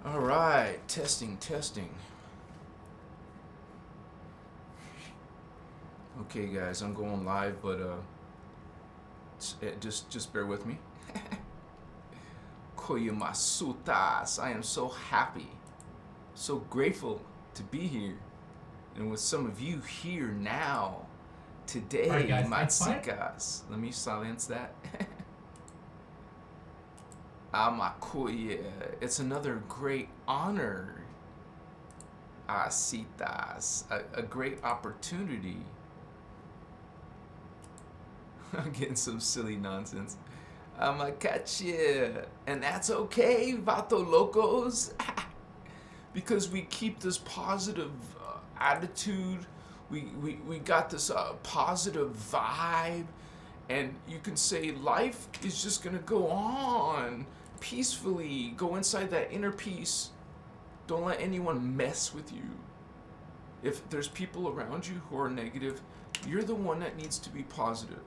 All right, testing. Okay, guys, I'm going live, but just bear with me. Koyamasutas, I am so happy, so grateful to be here, and with some of you here now, today, All right, guys, Matsikas. Let me silence that. Amakoye, it's another great honor. Asitas, a great opportunity. I'm getting some silly nonsense. Amakache, and that's okay, Vato Locos, because we keep this positive attitude. We got this positive vibe, and you can say life is just gonna go on peacefully. Go inside that inner peace. Don't let anyone mess with you. If there's people around you who are negative, you're the one that needs to be positive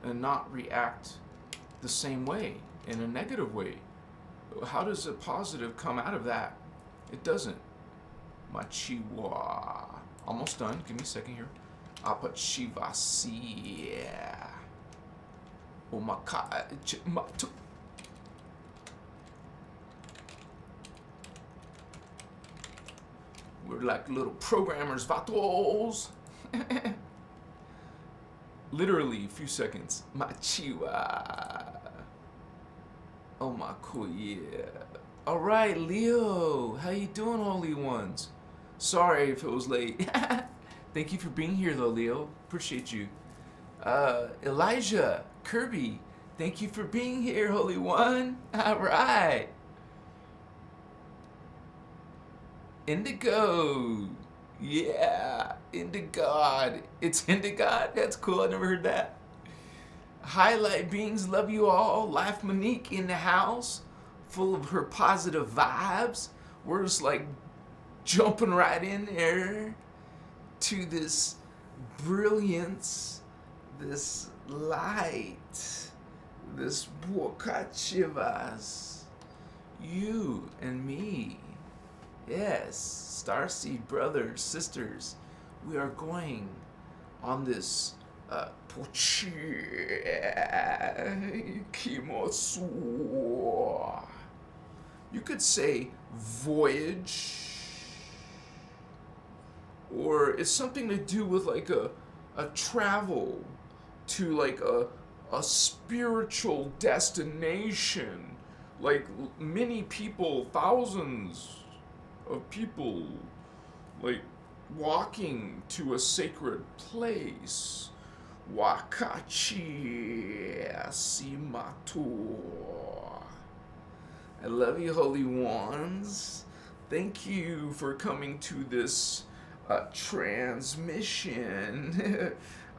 and not react the same way, in a negative way. How does a positive come out of that? It doesn't. Machiwa. Almost done. Give me a second here. Apachivasi. Omaka. We're like little programmers, vatos. Literally a few seconds. Machiwa. Oh my cool, yeah. All right, Leo. How you doing, holy ones? Sorry if it was late. Thank you for being here, though, Leo. Appreciate you. Elijah, Kirby, thank you for being here, holy one. All right. Indigo. Yeah, Indigod. It's Indigod? That's cool. I never heard that. Highlight beings, love you all. Life Monique in the house, full of her positive vibes. We're just like jumping right in there to this brilliance, this light, this Bokachivas. You and me. Yes, Starseed brothers, sisters, we are going on this you could say voyage, or it's something to do with like a travel to like a spiritual destination, like many people, thousands of people, like walking to a sacred place. Wakachi Asimato. I love you, holy ones. Thank you for coming to this transmission.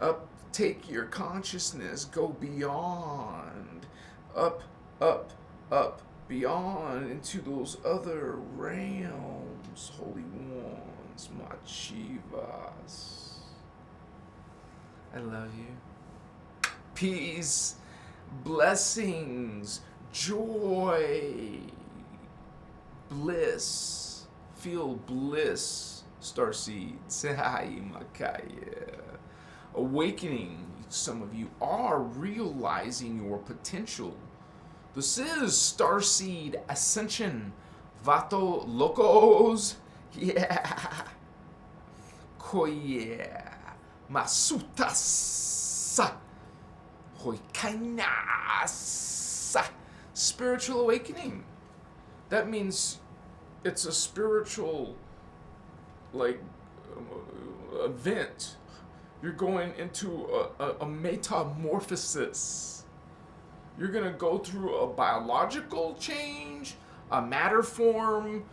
Up, take your consciousness, go beyond. Up, beyond into those other realms, holy ones, Machivas. I love you. Peace, blessings, joy, bliss. Feel bliss, Starseeds. Awakening, some of you are realizing your potential. This is Starseed Ascension. Vato Locos. Yeah. Koye. Masutasa. Hoikainasa. Spiritual awakening. That means it's a spiritual, like, event. You're going into a metamorphosis. You're going to go through a biological change, a matter form,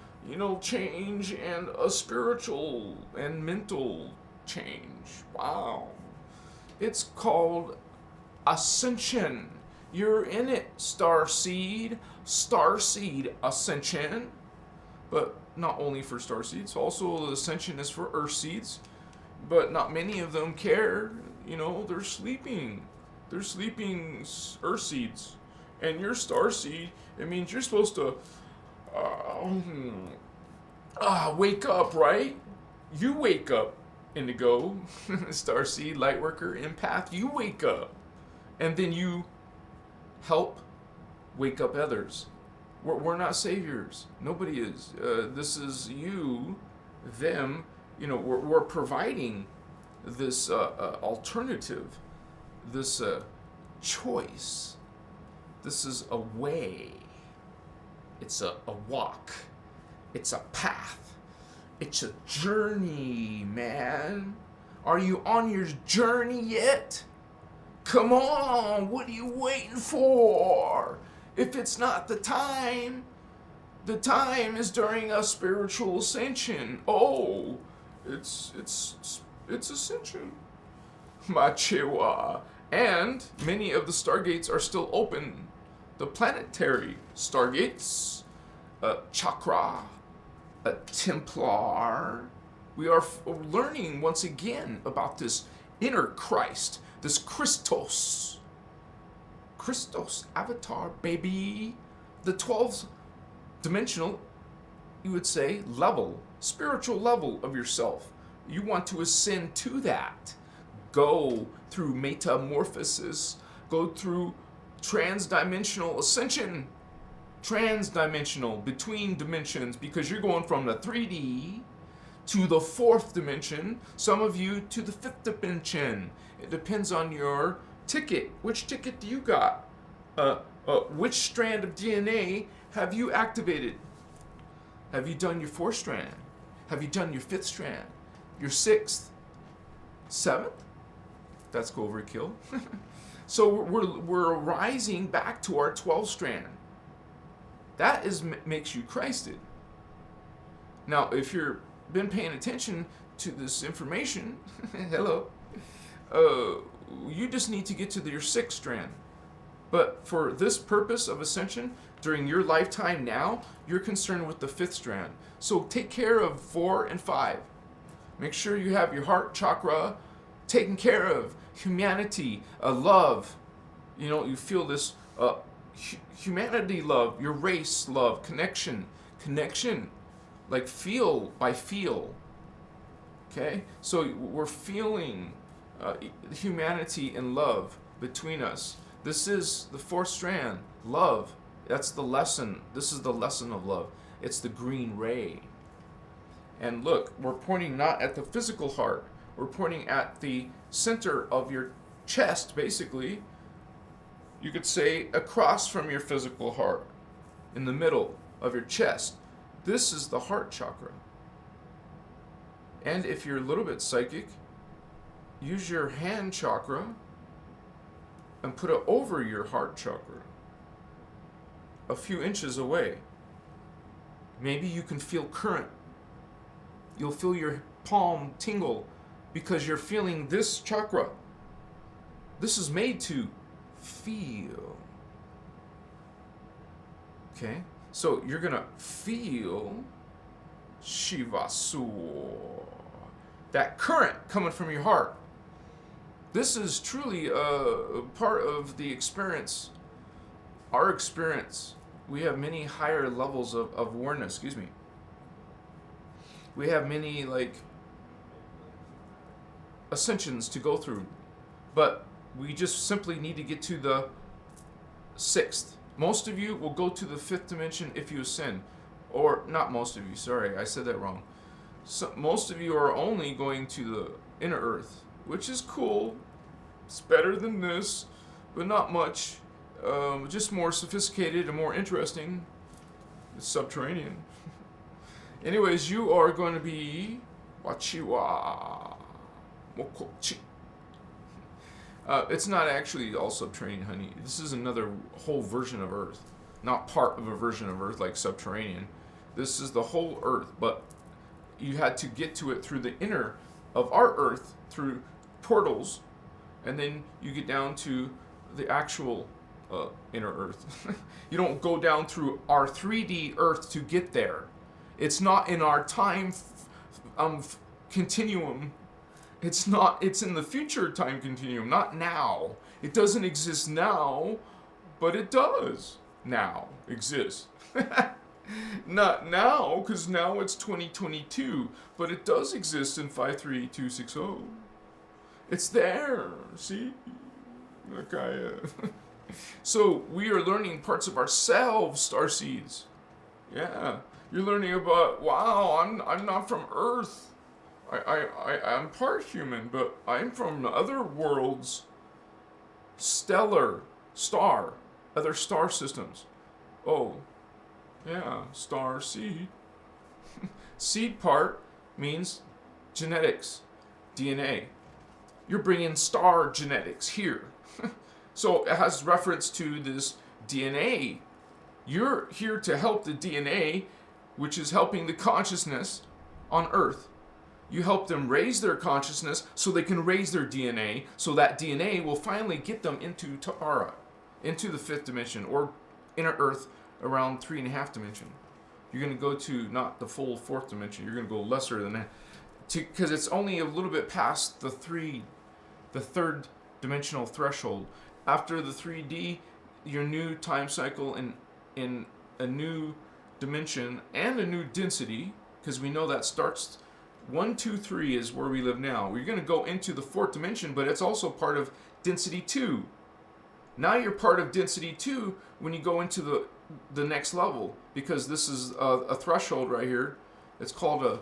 change, and a spiritual and mental change. Wow. It's called Ascension. You're in it, Starseed. Starseed Ascension. But not only for Starseeds, also Ascension is for Earth seeds. But not many of them care. They're sleeping. They're sleeping Earth seeds. And you're Starseed. It means you're supposed to Wake up, right? You wake up, Indigo, Starseed, Lightworker, Empath. You wake up. And then you help wake up others. We're not saviors. Nobody is. This is you, them. You know, we're providing this alternative, this choice. This is a way. It's a walk. It's a path. It's a journey, man. Are you on your journey yet? Come on, what are you waiting for? If it's not the time is during a spiritual ascension. Oh, it's ascension. Machewa. And many of the stargates are still open. The planetary stargates, chakra, Templar. We are learning once again about this inner Christ, this Christos avatar, baby. The 12th dimensional, you would say, level, spiritual level of yourself. You want to ascend to that. Go through metamorphosis. Go through transdimensional ascension. Transdimensional, between dimensions, because you're going from the 3D to the 4th dimension. Some of you to the 5th dimension. It depends on your ticket. Which ticket do you got? Which strand of DNA have you activated? Have you done your 4th strand? Have you done your 5th strand? Your 6th? 7th? That's overkill. So we're rising back to our 12th strand. That is makes you Christed. Now, if you've been paying attention to this information, hello, you just need to get to your 6th strand. But for this purpose of ascension, during your lifetime now, you're concerned with the 5th strand. So take care of 4 and 5. Make sure you have your heart chakra taken care of. Humanity, love. You know, you feel this humanity love, your race love, connection, like feel by feel. Okay? So we're feeling humanity and love between us. This is the 4th strand, love. That's the lesson. This is the lesson of love. It's the green ray. And look, we're pointing not at the physical heart. We're pointing at the center of your chest, basically. You could say across from your physical heart, in the middle of your chest. This is the heart chakra. And if you're a little bit psychic, use your hand chakra and put it over your heart chakra, a few inches away. Maybe you can feel current. You'll feel your palm tingle because you're feeling this chakra. This is made to feel. Okay? So you're going to feel Shivasu, that current coming from your heart. This is truly a part of the experience, our experience. We have many higher levels of awareness, We have many, ascensions to go through. But we just simply need to get to the 6th. Most of you will go to the 5th dimension if you ascend. Or, not most of you, sorry, I said that wrong. So, most of you are only going to the inner earth, which is cool. It's better than this, but not much. Just more sophisticated and more interesting. It's subterranean. Anyways, you are going to be Wachiwa Mokochi. It's not actually all subterranean, honey. This is another whole version of Earth. Not part of a version of Earth like subterranean. This is the whole Earth, but you had to get to it through the inner of our Earth, through portals, and then you get down to the actual inner Earth. You don't go down through our 3D Earth to get there. It's not in our time continuum. It's in the future time continuum, not now. It doesn't exist now, but it does now exist. Not now, because now it's 2022, but it does exist in 53260. It's there, see? Okay. So we are learning parts of ourselves, starseeds. Yeah, you're learning about, wow, I'm not from Earth. I'm part human, but I'm from other worlds, stellar, star, other star systems. Oh, yeah, star seed. Seed part means genetics, DNA. You're bringing star genetics here. So it has reference to this DNA. You're here to help the DNA, which is helping the consciousness on Earth. You help them raise their consciousness so they can raise their DNA, so that DNA will finally get them into Ta'ara, into the 5th dimension, or inner Earth around 3.5 dimension. You're going to go to not the full 4th dimension. You're going to go lesser than that, because it's only a little bit past the 3rd dimensional threshold. After the 3D, your new time cycle in a new dimension and a new density, because we know that starts 1, 2, 3 is where we live now. We're going to go into the 4th dimension, but it's also part of density 2. Now you're part of density 2 when you go into the next level, because this is a threshold right here. It's called a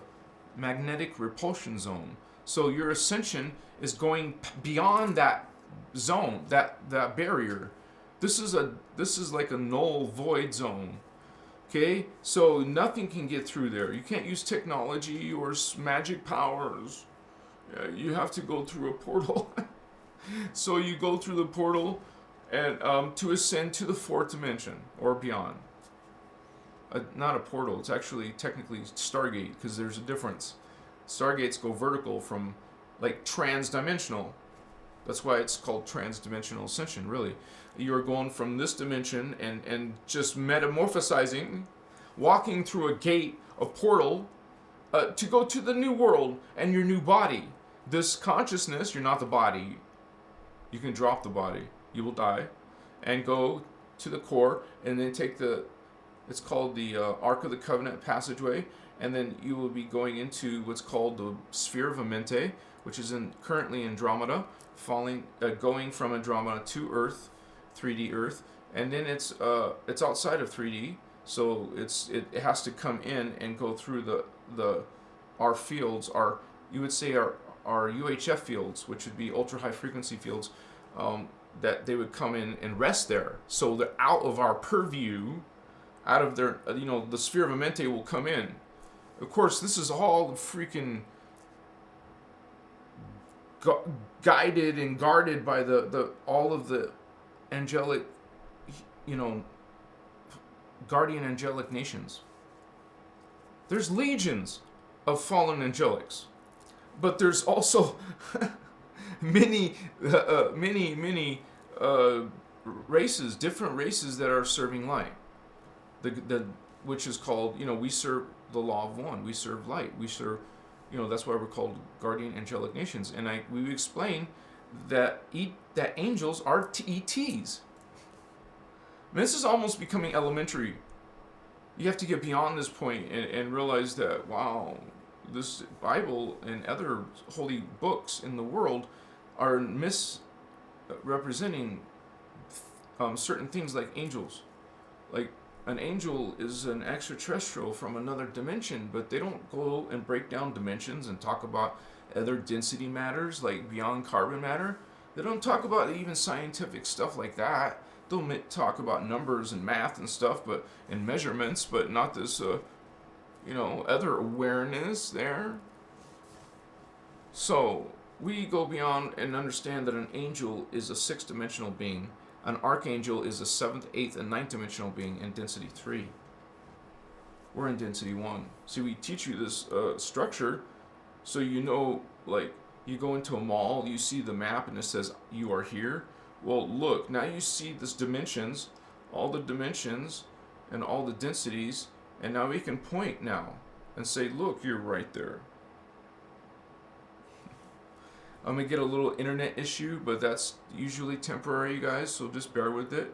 magnetic repulsion zone. So your ascension is going beyond that zone, that barrier. This is like a null void zone. Okay, so nothing can get through there. You can't use technology or magic powers. You have to go through a portal. So you go through the portal and to ascend to the 4th dimension or beyond. Not a portal. It's actually technically Stargate, because there's a difference. Stargates go vertical from like trans-dimensional. That's why it's called trans-dimensional ascension, really. You're going from this dimension and just metamorphosizing, walking through a gate, a portal, to go to the new world and your new body. This consciousness, you're not the body. You can drop the body. You will die. And go to the core, and then take it's called the Ark of the Covenant passageway, and then you will be going into what's called the Sphere of Amente, which is currently Andromeda, going from Andromeda to Earth, 3D Earth, and then it's outside of 3D, so it has to come in and go through our fields, you would say our UHF fields, which would be ultra high frequency fields, that they would come in and rest there, so they're out of our purview, out of their, the Sphere of Amente will come in. Of course, this is all freaking guided and guarded by all of the angelic, guardian angelic nations. There's legions of fallen angelics, but there's also many races, different races that are serving light. Which is called, we serve the law of one. We serve light. We serve, that's why we're called guardian angelic nations. And we explain that angels are ETs. This is almost becoming elementary. You have to get beyond this point and realize that, wow, this Bible and other holy books in the world are misrepresenting certain things like angels. Like, an angel is an extraterrestrial from another dimension, but they don't go and break down dimensions and talk about other density matters, like beyond carbon matter. They don't talk about even scientific stuff like that. They'll talk about numbers and math and stuff, and measurements, but not this, other awareness there. So we go beyond and understand that an angel is a 6th-dimensional being. An archangel is a 7th, 8th, and 9th dimensional being in density 3. We're in density 1. See, we teach you this structure, so like, you go into a mall, you see the map, and it says, you are here. Well, look, now you see these dimensions, all the dimensions, and all the densities, and now we can point now and say, look, you're right there. I'm going to get a little internet issue, but that's usually temporary, you guys, so just bear with it.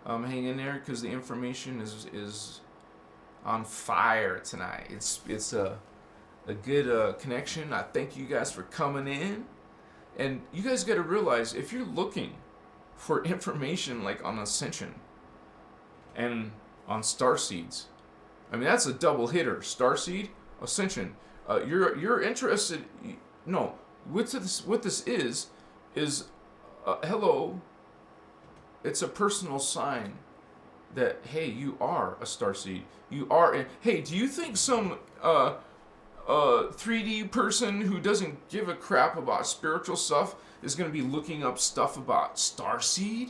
Hang in there, because the information is on fire tonight. It's a good connection. I thank you guys for coming in. And you guys got to realize, if you're looking for information like on Ascension and on Starseeds, I mean, that's a double hitter. Starseed, Ascension. You're interested. No, what this is hello. It's a personal sign that, hey, you are a starseed. You are in. Hey, do you think some 3D person who doesn't give a crap about spiritual stuff is going to be looking up stuff about starseed?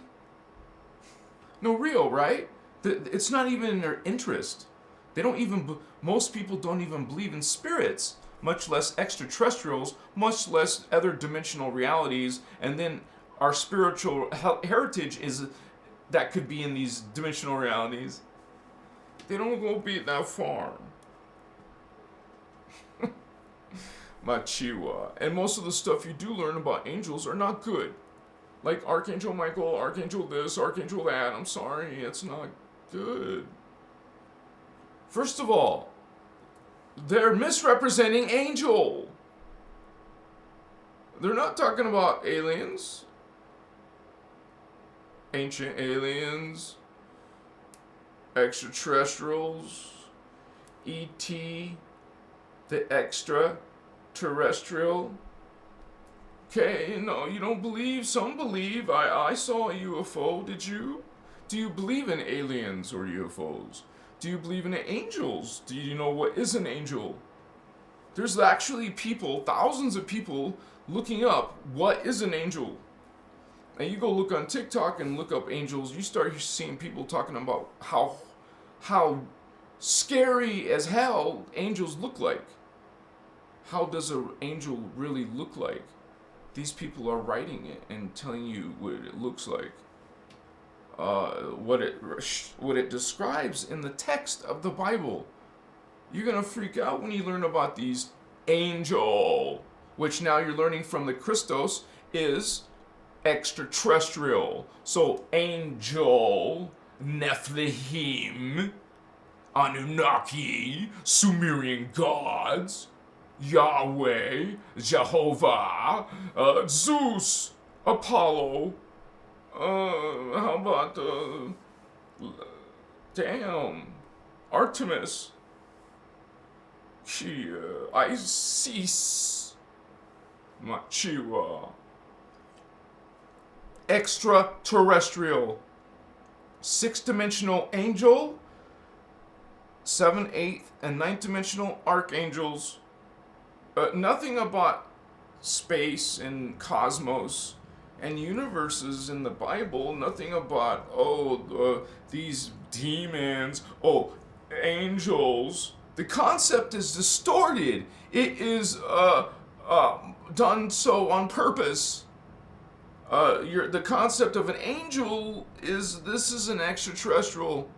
No, real, right? It's not even in their interest. They don't even. Most people don't even believe in spirits, much less extraterrestrials, much less other dimensional realities, and then our spiritual heritage is that could be in these dimensional realities. They don't go beat that far. Machiwa. And most of the stuff you do learn about angels are not good. Like Archangel Michael, Archangel this, Archangel that. I'm sorry, it's not good. First of all, they're misrepresenting angel. They're not talking about aliens. Ancient aliens, extraterrestrials, E.T., the extraterrestrial. Okay, no, you don't believe. Some believe. I saw a UFO. Did you? Do you believe in aliens or UFOs? Do you believe in angels? Do you know what is an angel? There's actually people, thousands of people, looking up what is an angel. And you go look on TikTok and look up angels, you start seeing people talking about how scary as hell angels look like. How does an angel really look like? These people are writing it and telling you what it looks like. What it describes in the text of the Bible. You're gonna freak out when you learn about these angel, which now you're learning from the Christos is extraterrestrial. So angel, Nephilim, Anunnaki, Sumerian gods, Yahweh, Jehovah, Zeus, Apollo. How about Artemis, Isis, Machiwa. Extraterrestrial, 6th-dimensional angel, 7th, 8th, and 9th-dimensional archangels. Nothing about space and cosmos and universes in the Bible. Nothing about these demons, angels. The concept is distorted. It is done so on purpose. The concept of an angel is this is an extraterrestrial,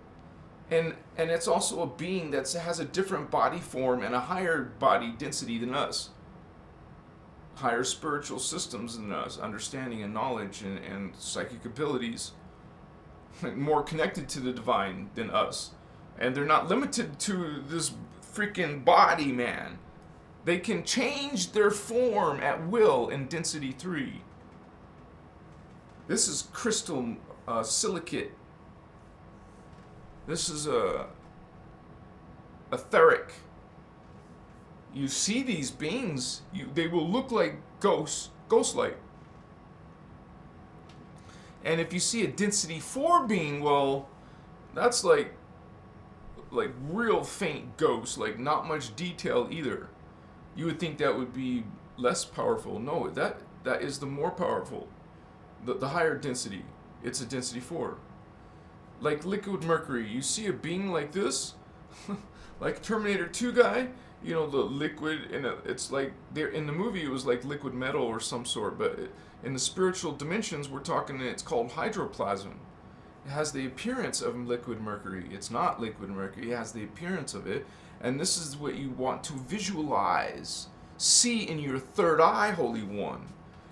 and it's also a being that has a different body form and a higher body density than us, higher spiritual systems than us, understanding and knowledge and psychic abilities, more connected to the divine than us, and they're not limited to this freaking body, man. They can change their form at will in density 3. This is crystal silicate. This is etheric. You see these beings, they will look like ghosts, ghost-like. And if you see a density 4 being, well, that's like real faint ghost, like not much detail either. You would think that would be less powerful. No, that is the more powerful. The higher density, it's a density 4. Like liquid mercury, you see a being like this, like Terminator 2 guy, you know, the liquid, and it's like, in the movie it was like liquid metal or some sort, but in the spiritual dimensions we're talking, it's called hydroplasm. It has the appearance of liquid mercury. It's not liquid mercury, it has the appearance of it, and this is what you want to visualize. See in your third eye, Holy One.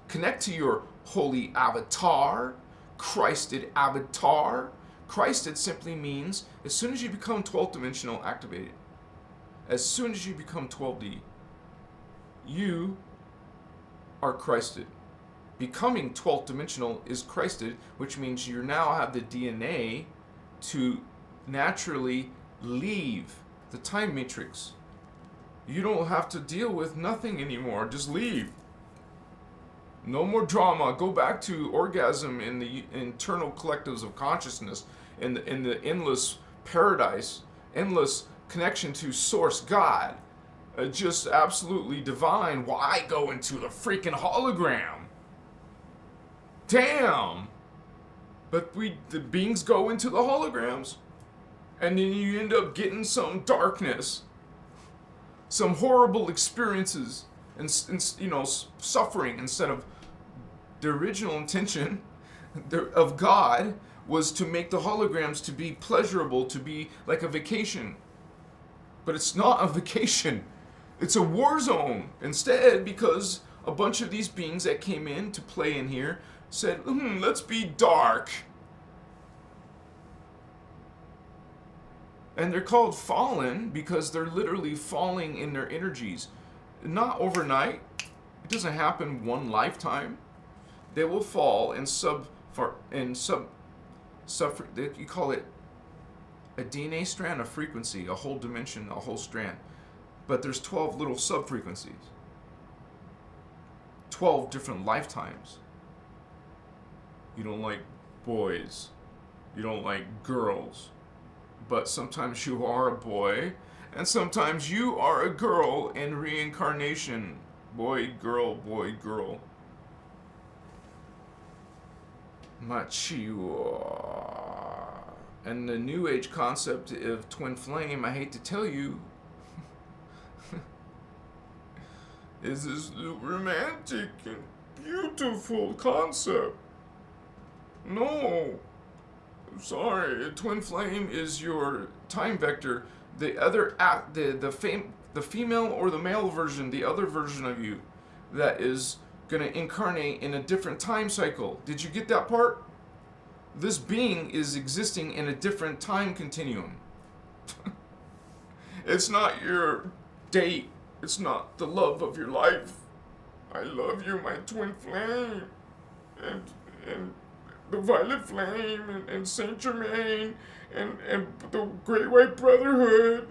Connect to your holy avatar, Christed avatar. Christed simply means As soon as you become 12th dimensional activated, as soon as you become 12D, you are Christed. Becoming 12th dimensional is Christed, which means you now have the DNA to naturally leave the time matrix. You don't have to deal with nothing anymore. Just leave. No more drama. Go back to orgasm in the internal collectives of consciousness, in the endless paradise, endless connection to Source God. Just absolutely divine. Why go into the freaking hologram? Damn. But the beings go into the holograms, and then you end up getting some darkness, some horrible experiences, and suffering, instead of the original intention of God was to make the holograms to be pleasurable, to be like a vacation. But it's not a vacation. It's a war zone instead, because a bunch of these beings that came in to play in here said, let's be dark. And they're called fallen because they're literally falling in their energies. Not overnight. It doesn't happen one lifetime. They will fall and you call it a DNA strand, a frequency, a whole dimension, a whole strand. But there's 12 little sub-frequencies. 12 different lifetimes. You don't like boys. You don't like girls. But sometimes you are a boy, and sometimes you are a girl in reincarnation. Boy, girl, boy, girl. Machiwa. And the New Age concept of twin flame, I hate to tell you, is this romantic and beautiful concept. No. Sorry, a twin flame is your time vector. The other the female or the male version, the other version of you that is going to incarnate in a different time cycle. Did you get that part? This being is existing in a different time continuum. It's not your date. It's not the love of your life. I love you, my twin flame. And the Violet Flame, and Saint Germain, and the Great White Brotherhood.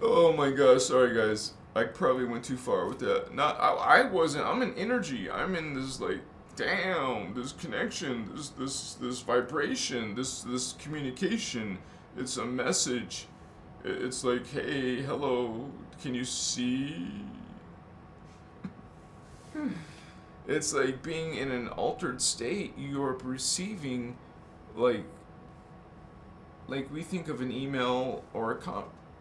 Oh my gosh, sorry guys. I probably went too far with that. I wasn't. I'm in energy. I'm in this, like, damn, this connection, this vibration, this communication. It's a message. It's like, hey, hello, can you see? It's like being in an altered state. You're receiving, like we think of an email or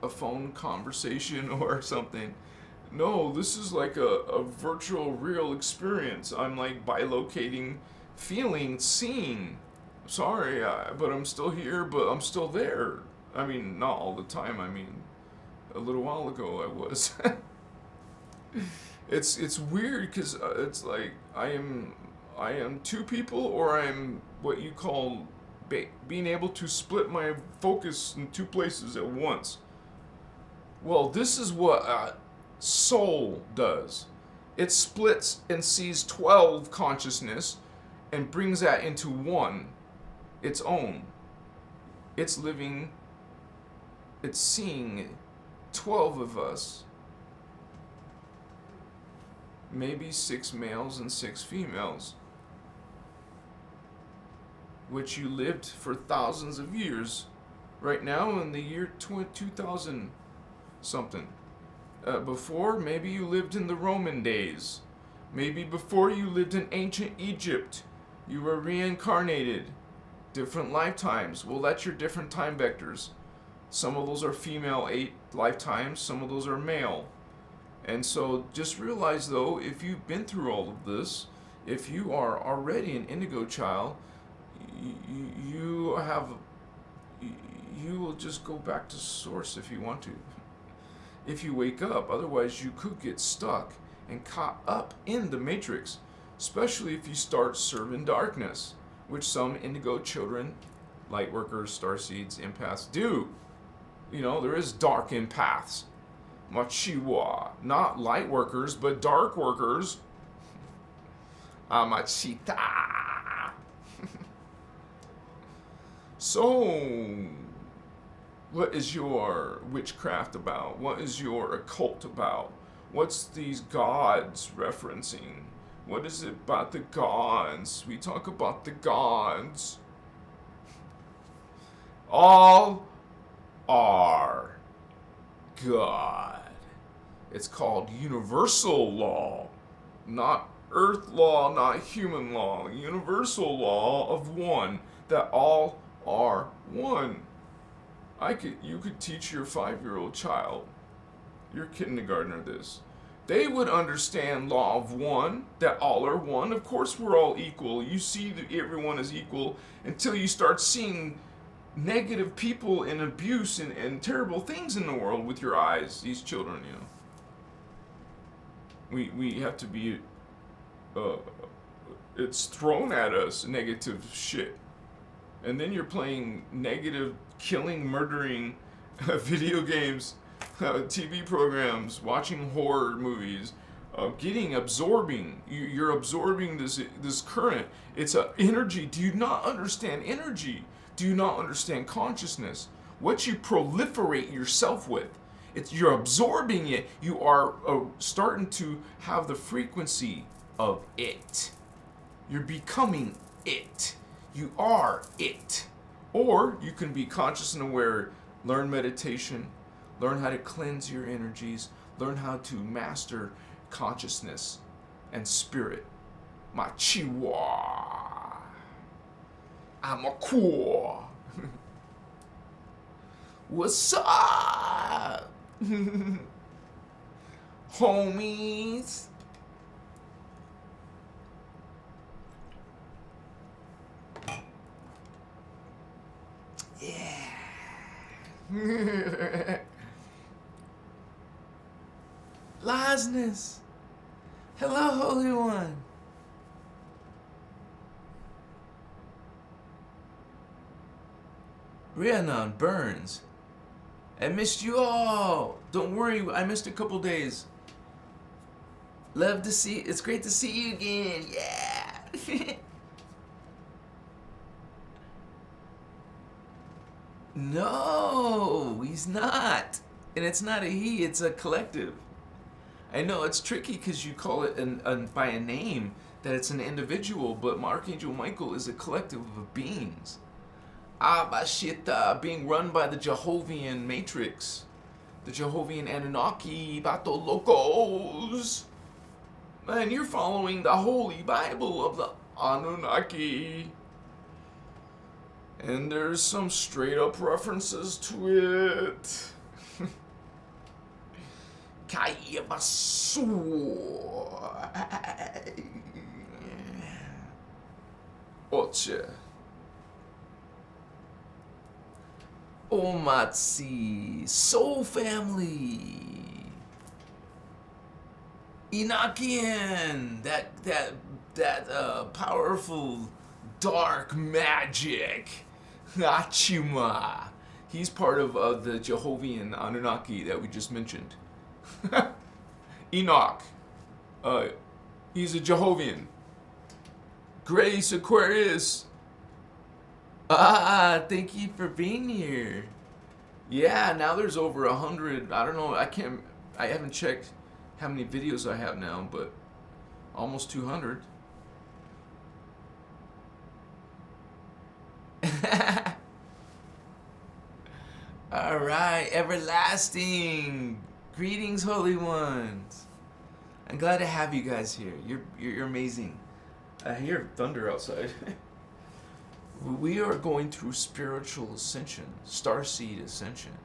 a phone conversation or something. No, this is like a virtual, real experience. I'm like bilocating, feeling, seeing. Sorry, but I'm still here, but I'm still there. I mean, not all the time. I mean, a little while ago I was. It's weird because it's like I am two people, or I'm what you call being able to split my focus in two places at once. Well, this is what soul does. It splits and sees 12 consciousness and brings that into one, its own. It's living. It's seeing 12 of us. Maybe 6 males and 6 females. Which you lived for thousands of years. Right now in the year 2000 something. Before, maybe you lived in the Roman days. Maybe before you lived in ancient Egypt. You were reincarnated. Different lifetimes. Well, that's your different time vectors. Some of those are female 8 lifetimes, some of those are male. And so just realize though, if you've been through all of this, if you are already an indigo child, you will just go back to source if you want to. if you wake up. Otherwise, you could get stuck and caught up in the matrix, especially if you start serving darkness, which some indigo children, light workers, starseeds, empaths do. You know, there is dark empaths. Machiwa. Not light workers, but dark workers. Amachita. So, what is your witchcraft about? What is your occult about? What's these gods referencing? What is it about the gods? We talk about the gods. All are God. It's called universal law, not earth law, not human law. Universal law of one, that all are one. You could teach your 5-year-old child, your kindergartner, this. They would understand law of one, that all are one. Of course we're all equal. You see that everyone is equal until you start seeing negative people and abuse and terrible things in the world with your eyes. These children, you know. We have to be, it's thrown at us, negative shit. And then you're playing negative, killing, murdering video games, TV programs, watching horror movies, absorbing. You're absorbing this current. It's an energy. Do you not understand energy? Do you not understand consciousness? What you proliferate yourself with, you're absorbing it. You are starting to have the frequency of it. You're becoming it. You are it. Or you can be conscious and aware, learn meditation, learn how to cleanse your energies, learn how to master consciousness and spirit. Machiwa. I'm a cool. What's up? Homies. Yeah. Lasness. Hello, Holy One. Rhiannon Burns. I missed you all. Don't worry, I missed a couple days. Love to see. It's great to see you again. Yeah. No, he's not. And it's not a he, it's a collective. I know it's tricky because you call it by a name that it's an individual, but Archangel Michael is a collective of beings. Abashita, being run by the Jehovian Matrix, the Jehovian Anunnaki, Bato Locos. Man, you're following the Holy Bible of the Anunnaki. And there's some straight up references to it. Kaiyabasu. Oche. Omatsi. Soul Family. Enochian. That powerful dark magic. Achima. He's part of the Jehovian Anunnaki that we just mentioned. Enoch. He's a Jehovian. Grace Aquarius. Thank you for being here. Yeah, now there's over 100. I don't know. I haven't checked how many videos I have now, but almost 200. All right, everlasting. Greetings, holy ones. I'm glad to have you guys here. You're amazing. I hear thunder outside. We are going through spiritual ascension, Starseed Ascension.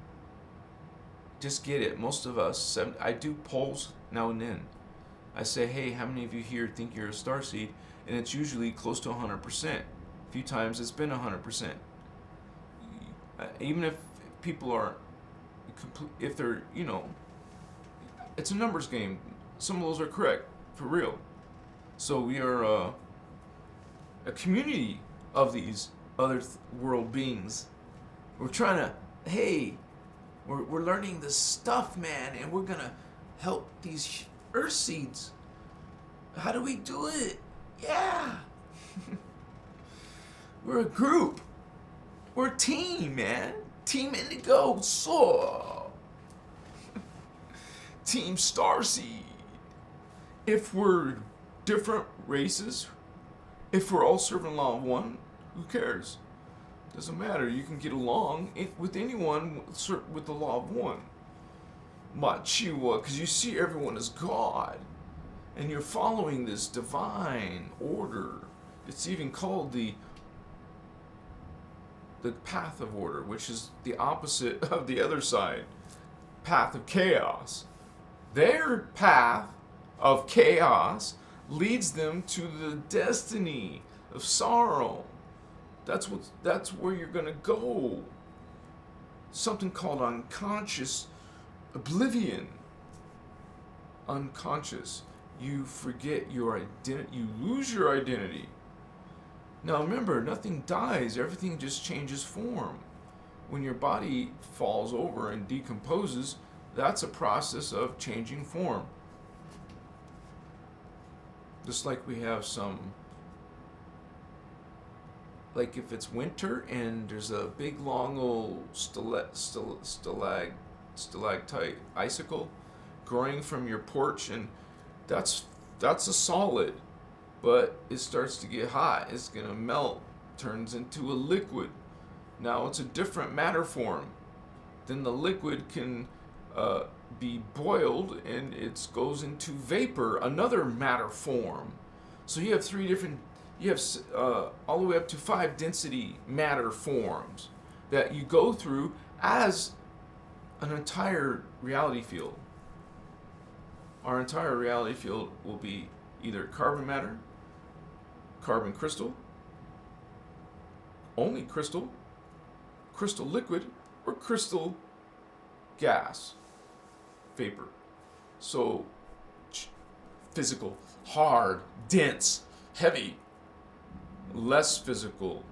Just get it. Most of us, I do polls now and then. I say, hey, how many of you here think you're a starseed? And it's usually close to 100%. A few times it's been 100%. Even if people are, if they're, It's a numbers game. Some of those are correct, for real. So we are a community of these other world beings. We're trying to, hey, we're learning this stuff, man, and we're gonna help these earth seeds. How do we do it? Yeah. We're a group. We're a team, man. Team Indigo Soul. Team Starseed. If we're different races, if we're all serving law of one, who cares? Doesn't matter. You can get along with anyone with the law of one. Machiwa, because you see everyone as God. And you're following this divine order. It's even called the path of order, which is the opposite of the other side. Path of chaos. Their path of chaos leads them to the destiny of sorrow. That's where you're gonna go. Something called unconscious oblivion. Unconscious. You forget your identity. You lose your identity. Now remember, nothing dies. Everything just changes form. When your body falls over and decomposes, that's a process of changing form. Just like we have some, like if it's winter and there's a big long old stalactite icicle growing from your porch, and that's a solid, but it starts to get hot. It's gonna melt, turns into a liquid. Now it's a different matter form. Then the liquid can be boiled and it goes into vapor, another matter form. So you have all the way up to 5 density matter forms that you go through as an entire reality field. Our entire reality field will be either carbon matter, carbon crystal, only crystal, crystal liquid, or crystal gas, vapor. So physical, hard, dense, heavy, less physical,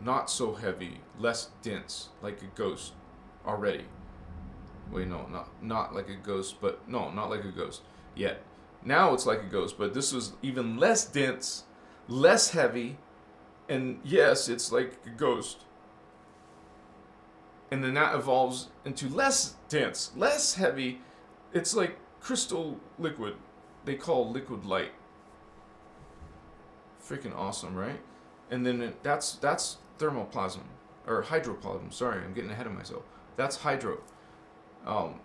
not so heavy, less dense, like a ghost already. Wait, no, not like a ghost, but no, not like a ghost yet. Now it's like a ghost, but this was even less dense, less heavy, and yes, it's like a ghost. And then that evolves into less dense, less heavy. It's like crystal liquid. They call liquid light. Freaking awesome, right? And then that's thermoplasm, or hydroplasm. Sorry, I'm getting ahead of myself. That's hydro.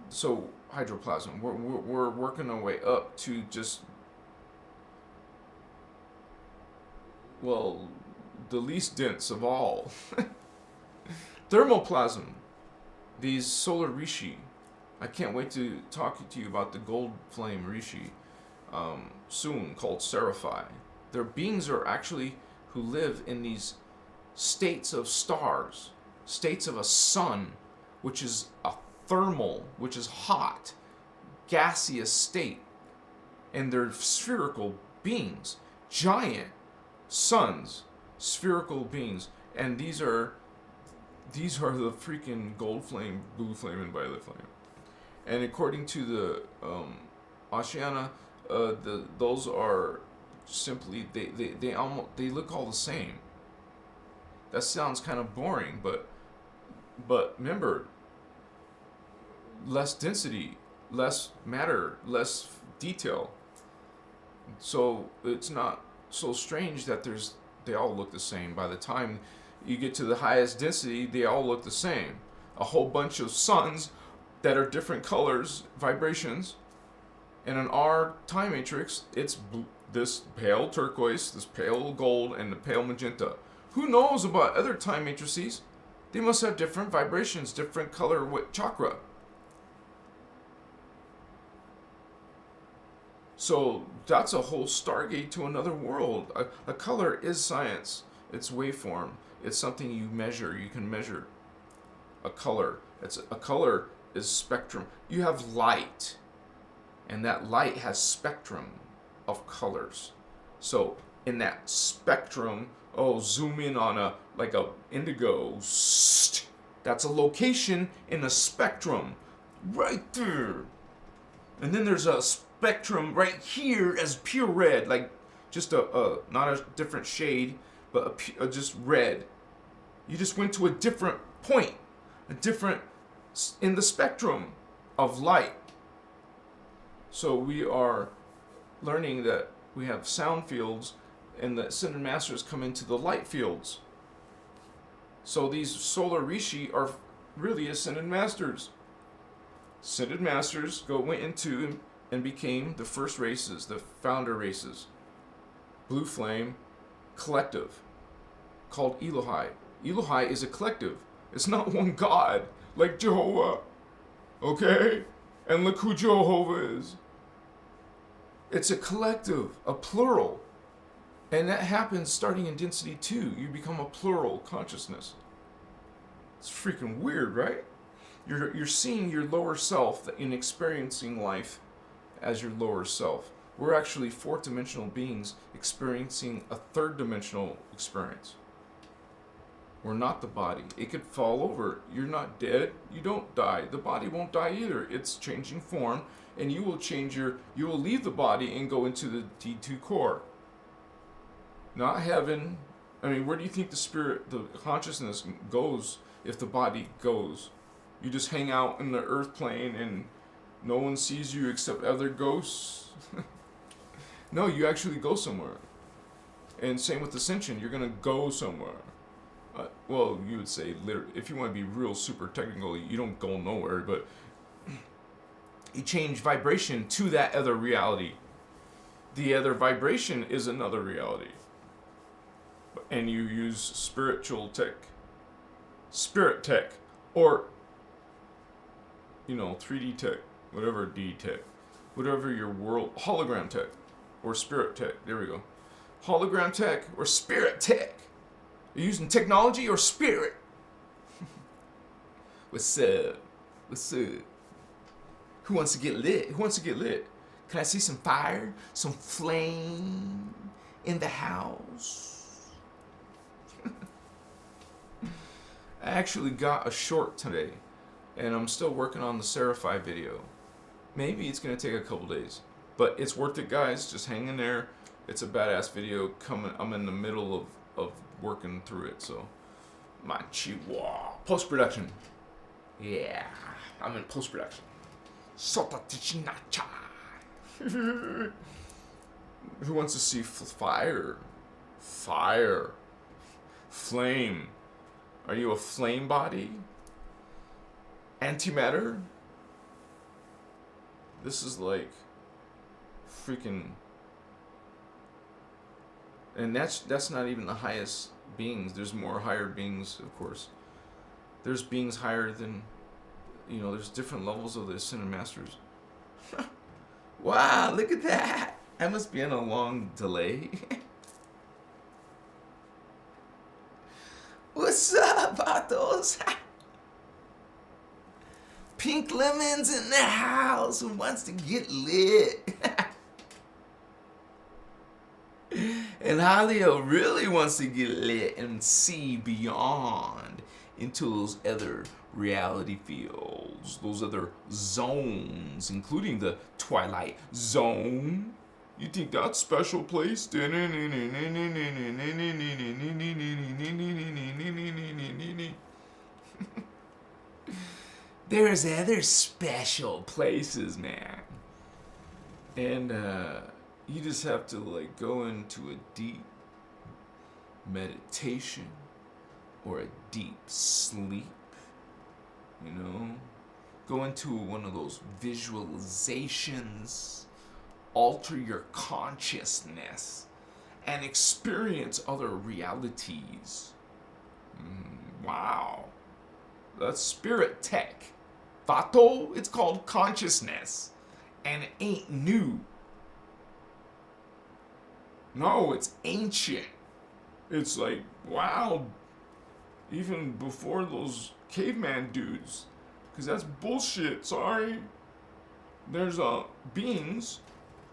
So hydroplasm. We're working our way up to just, well, the least dense of all. Thermoplasm. These solar rishi. I can't wait to talk to you about the gold flame rishi soon, called Seraphi. Their beings are actually who live in these states of stars, states of a sun, which is a thermal, which is hot, gaseous state. And they're spherical beings, giant suns, spherical beings. And these are the freaking gold flame, blue flame, and violet flame. And according to the Oceana, those are simply they look all the same. That sounds kind of boring, but remember, less density, less matter, less detail. So it's not so strange that they all look the same. By the time you get to the highest density, they all look the same. A whole bunch of suns that are different colors, vibrations. And in our time matrix, it's this pale turquoise, this pale gold, and the pale magenta. Who knows about other time matrices? They must have different vibrations, different color chakra. So that's a whole stargate to another world. A color is science. It's waveform. It's something you measure. You can measure a color. A color is spectrum. You have light. And that light has spectrum of colors. So in that spectrum, zoom in on a indigo. That's a location in a spectrum right there. And then there's a spectrum right here as pure red, like just not a different shade, but just red. You just went to a different point, in the spectrum of light. So we are learning that we have sound fields, and the Ascended Masters come into the light fields. So these solar rishi are really Ascended Masters. Ascended Masters went into and became the first races, the founder races. Blue Flame collective, called Elohai. Elohai is a collective. It's not one God, like Jehovah. Okay? And look who Jehovah is. It's a collective, a plural. And that happens starting in density 2. You become a plural consciousness. It's freaking weird, right? You're seeing your lower self and experiencing life as your lower self. We're actually fourth-dimensional beings experiencing a third-dimensional experience. We're not the body. It could fall over. You're not dead. You don't die. The body won't die either. It's changing form, and you will leave the body and go into the D2 core. Not heaven. I mean, where do you think the spirit, the consciousness goes if the body goes? You just hang out in the earth plane and no one sees you except other ghosts? No, you actually go somewhere. And same with Ascension. You're going to go somewhere. Well, you would say, if you want to be real super technical, you don't go nowhere, but you change vibration to that other reality. The other vibration is another reality. And you use spiritual tech, spirit tech, or 3D tech, whatever D tech, whatever your world, hologram tech, or spirit tech. There we go. Hologram tech or spirit tech. You're using technology or spirit. What's up? What's up? Who wants to get lit? Who wants to get lit? Can I see some fire? Some flame in the house? I actually got a short today, and I'm still working on the Serify video. Maybe it's going to take a couple days, but it's worth it, guys. Just hang in there. It's a badass video coming. I'm in the middle of working through it, so my chihuahua. Post-production. Yeah, I'm in post-production. Who wants to see fire? Fire. Flame. Are you a flame body? Antimatter? This is like freaking... And that's not even the highest beings. There's more higher beings, of course. There's beings higher than, there's different levels of the Ascended Masters. Wow, look at that. I must be on a long delay. What's up, Vatos? Pink Lemon's in the house who wants to get lit. And Halio really wants to get lit and see beyond into those other reality fields, those other zones, including the Twilight Zone. You think that's special place? There's other special places, man. And you just have to go into a deep meditation or a deep sleep, go into one of those visualizations, alter your consciousness, and experience other realities. Wow. That's spirit tech. Vato, it's called consciousness, and it ain't new. No, it's ancient. It's like, wow, even before those caveman dudes. Because that's bullshit, sorry. there's beings,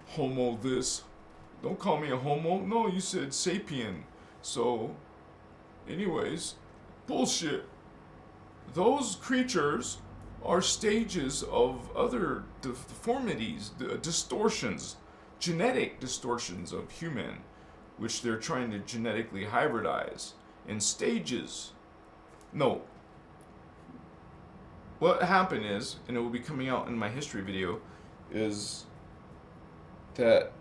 homo this. Don't call me a homo. No, you said sapien. So, anyways, bullshit. Those creatures are stages of other deformities, distortions, genetic distortions of human, which they're trying to genetically hybridize in stages. No. What happened is, and it will be coming out in my history video, is that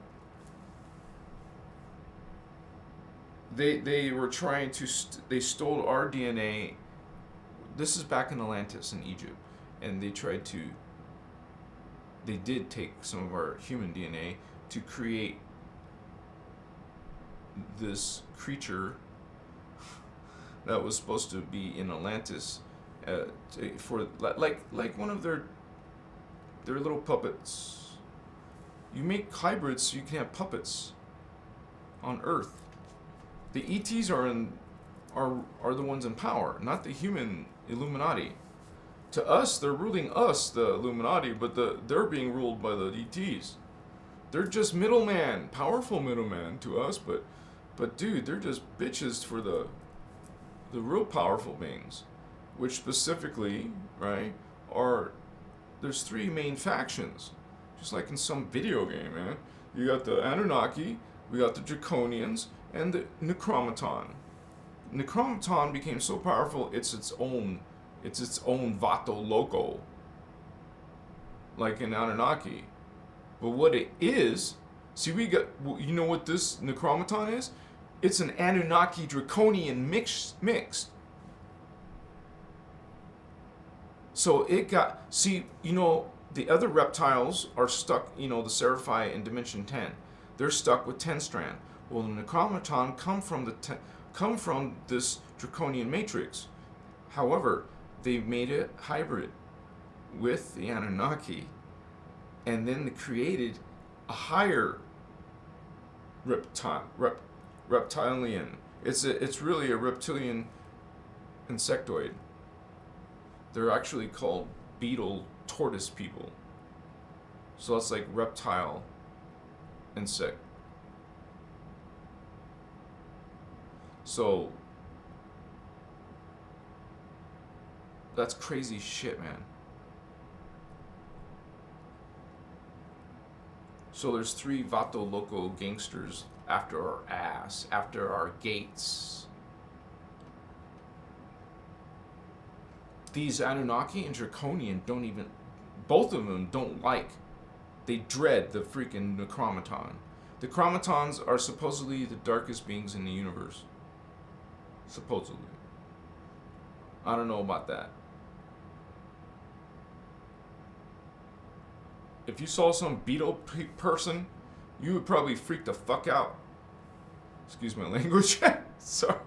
they were trying to, they stole our DNA. This is back in Atlantis in Egypt. And they did take some of our human DNA to create this creature that was supposed to be in Atlantis for like one of their little puppets. You make hybrids so you can have puppets on Earth. The ETs are the ones in power, not the human Illuminati. To us, they're ruling us, the Illuminati, but they're being ruled by the ETs. They're just middleman, powerful middleman to us, but dude, they're just bitches for the real powerful beings, which specifically, right, there's three main factions, just like in some video game, man. You got the Anunnaki, we got the Draconians, and the Necromaton. Necromaton became so powerful, it's its own Vato Loco, like in Anunnaki. But what it is, see, you know what this Necromaton is? It's an Anunnaki Draconian mixed. So it got, see, you know, the other reptiles are stuck, you know, the Seraphi in Dimension 10. They're stuck with 10 strand. Well, the Necromaton come from this Draconian matrix. However, they made it hybrid with the Anunnaki, and then they created a higher reptilian. It's really a reptilian insectoid. They're actually called beetle tortoise people. So that's like reptile insect. So that's crazy shit, man. So there's 3 Vato Loco gangsters after our ass, after our gates. These Anunnaki and Draconian both of them don't like, they dread the freaking Necromaton. The Necromatons are supposedly the darkest beings in the universe. Supposedly. I don't know about that. If you saw some beetle person, you would probably freak the fuck out. Excuse my language. Sorry.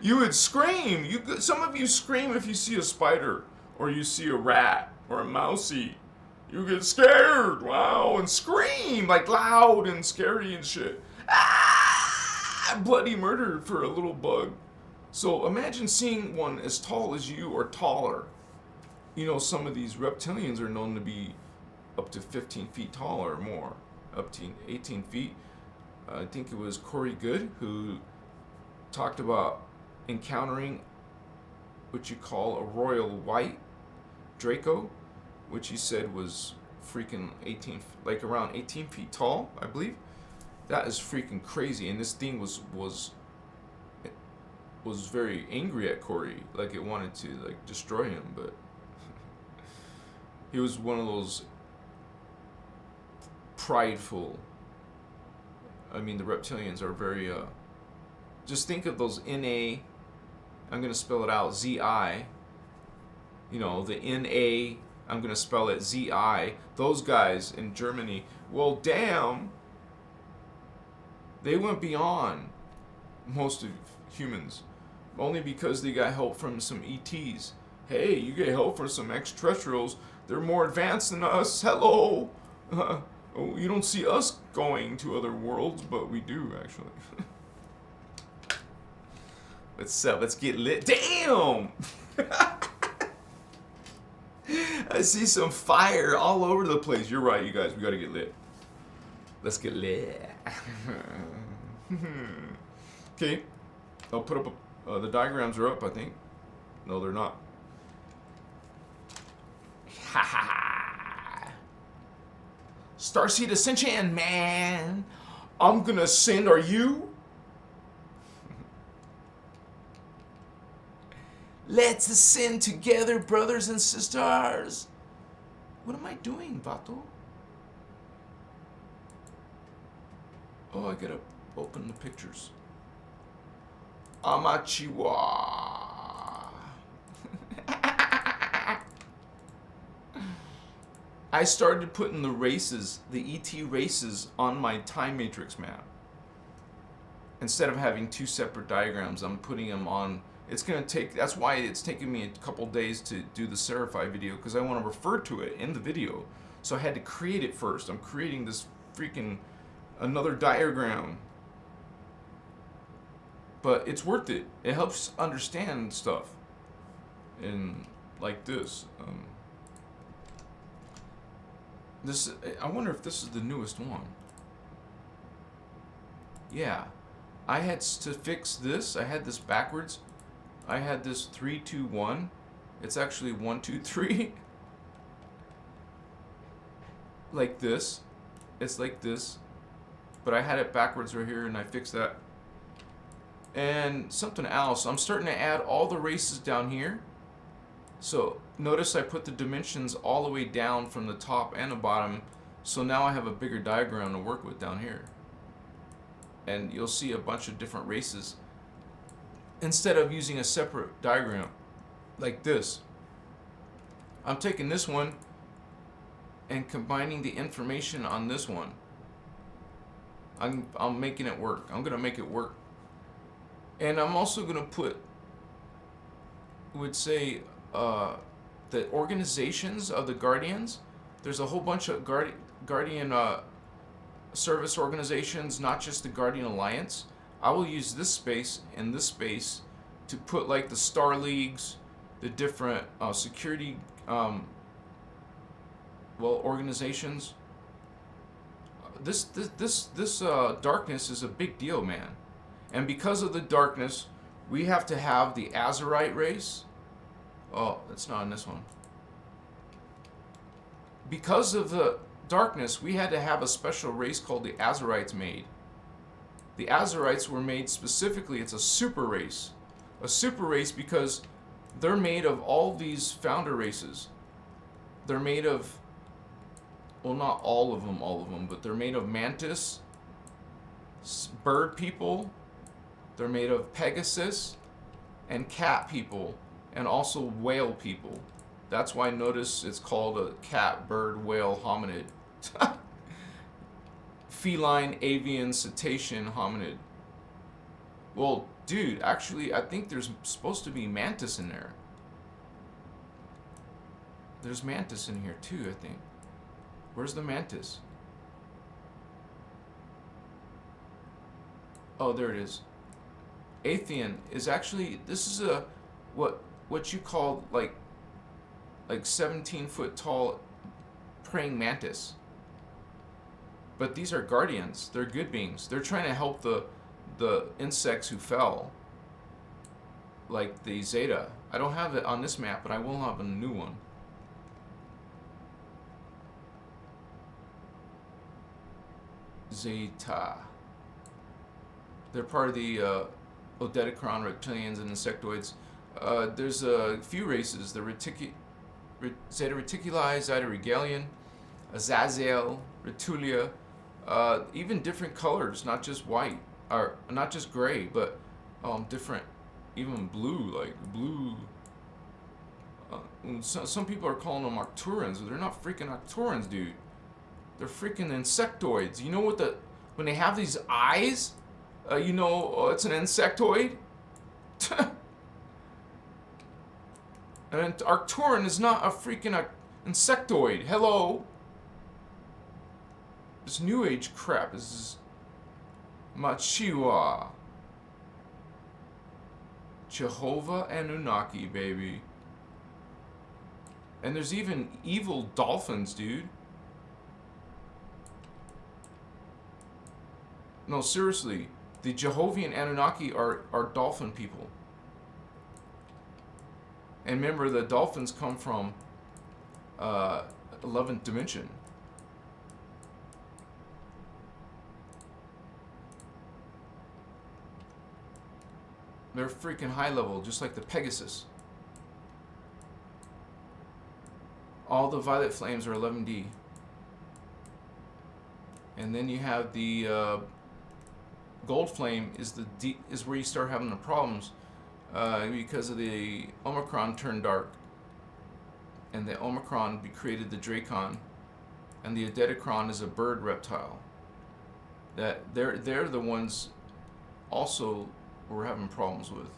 You would scream. Some of you scream if you see a spider, or you see a rat, or a mousey. You get scared, wow, and scream, like loud and scary and shit. Ah! Bloody murder for a little bug. So imagine seeing one as tall as you or taller. You know, some of these reptilians are known to be up to 15 feet tall or more, up to 18 feet. I think it was Corey Good who talked about encountering what you call a royal white Draco, which he said was freaking around 18 feet tall, I believe. That is freaking crazy. And this thing was very angry at Corey, like it wanted to like destroy him, but he was one of those prideful. I mean, the reptilians are very just think of those NA, I'm going to spell it out, ZI. You know, the NA, I'm going to spell it ZI. Those guys in Germany, well, damn, they went beyond most of humans. Only because they got help from some ETs. Hey, you get help from some extraterrestrials. They're more advanced than us. Hello. You don't see us going to other worlds, but we do, actually. Let's get lit. Damn! I see some fire all over the place. You're right, you guys. We gotta get lit. Let's get lit. Okay. I'll put up the diagrams are up, I think. No, they're not. Ha ha ha. Starseed Ascension, man. I'm gonna ascend. Are you? Let's ascend together, brothers and sisters. What am I doing, Vato? Oh, I gotta open the pictures. Amachiwa. I started putting the races, the ET races, on my time matrix map. Instead of having two separate diagrams, I'm putting them on. It's gonna take, that's why it's taking me a couple days to do the Serify video, because I want to refer to it in the video. So I had to create it first. I'm creating this freaking another diagram. But it's worth it. It helps understand stuff. And like this. This, I wonder if this is the newest one. Yeah. I had to fix this. I had this backwards. I had this 3, 2, 1. It's actually 1, 2, 3. Like this. It's like this. But I had it backwards right here, and I fixed that. And something else. I'm starting to add all the races down here. So notice I put the dimensions all the way down from the top and the bottom. So now I have a bigger diagram to work with down here. And you'll see a bunch of different races. Instead of using a separate diagram like this, I'm taking this one and combining the information on this one. I'm making it work. I'm gonna make it work. And I'm also gonna put, would say, the organizations of the Guardians. There's a whole bunch of Guardian service organizations, not just the Guardian Alliance. I will use this space and this space to put like the Star Leagues, the different security organizations. This darkness is a big deal, man. And because of the darkness, we have to have the Azurite race. Oh, that's not in this one. Because of the darkness, we had to have a special race called the Azurites made. The Azurites were made specifically, it's a super race. A super race because they're made of all these founder races. They're made of, well, not all of them, but they're made of mantis, bird people, they're made of Pegasus, and cat people, and also whale people. That's why notice it's called a cat, bird, whale, hominid. Feline, avian, cetacean, hominid. Well, dude, actually, I think there's supposed to be mantis in there. There's mantis in here too, I think. Where's the mantis? Oh, there it is. Athean is actually, this is a what you call like 17-foot tall praying mantis. But these are guardians. They're good beings. They're trying to help the insects who fell. Like the Zeta. I don't have it on this map, but I will have a new one. Zeta. They're part of the Odedicron reptilians and insectoids. There's a few races. The Zeta Reticuli, Zeta Regalian, Azazel, Retulia, even different colors, not just white, or not just gray, but different, even blue, like blue. Some people are calling them Arcturans, but they're not freaking Arcturans, dude. They're freaking insectoids. You know what when they have these eyes, you know it's an insectoid? And an Arcturan is not a freaking insectoid. Hello? This new age crap is Machiwa. Jehovah Anunnaki, baby. And there's even evil dolphins, dude. No, seriously. The Jehovian Anunnaki are dolphin people. And remember, the dolphins come from 11th dimension. They're freaking high level, just like the Pegasus. All the violet flames are 11D. And then you have the gold flame is where you start having the problems because of the Omicron turned dark. And the Omicron created the Dracon. And the Adedicron is a bird reptile. That they're the ones also we're having problems with.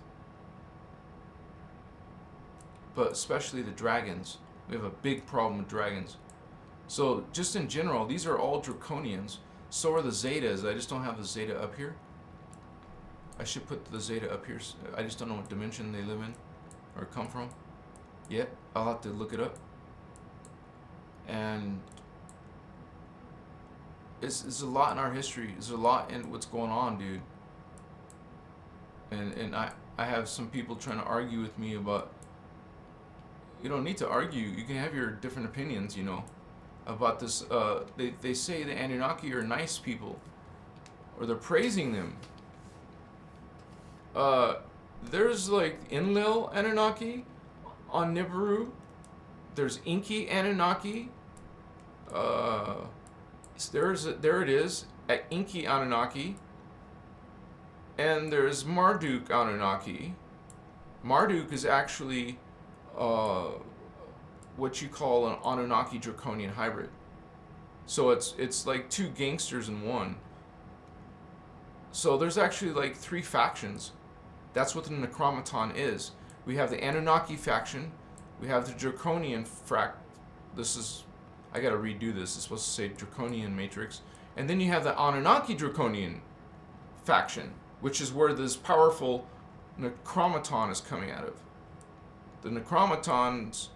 But especially the dragons. We have a big problem with dragons. So just in general, these are all draconians. So are the Zetas. I just don't have the Zeta up here. I should put the Zeta up here. I just don't know what dimension they live in or come from yet. I'll have to look it up. And it's a lot in our history. There's a lot in what's going on, dude. And I have some people trying to argue with me about, you don't need to argue. You can have your different opinions, you know, about this. They say the Anunnaki are nice people, or they're praising them. There's like Enlil Anunnaki on Nibiru. There's Inky Anunnaki. There it is at Inky Anunnaki. And there's Marduk Anunnaki. Marduk is actually what you call an Anunnaki Draconian hybrid. So it's like two gangsters in one. So there's actually like 3 factions. That's what the Necromaton is. We have the Anunnaki faction. We have the Draconian This is, I gotta redo this. It's supposed to say Draconian Matrix. And then you have the Anunnaki Draconian faction, which is where this powerful Necromaton is coming out of. The Necromatons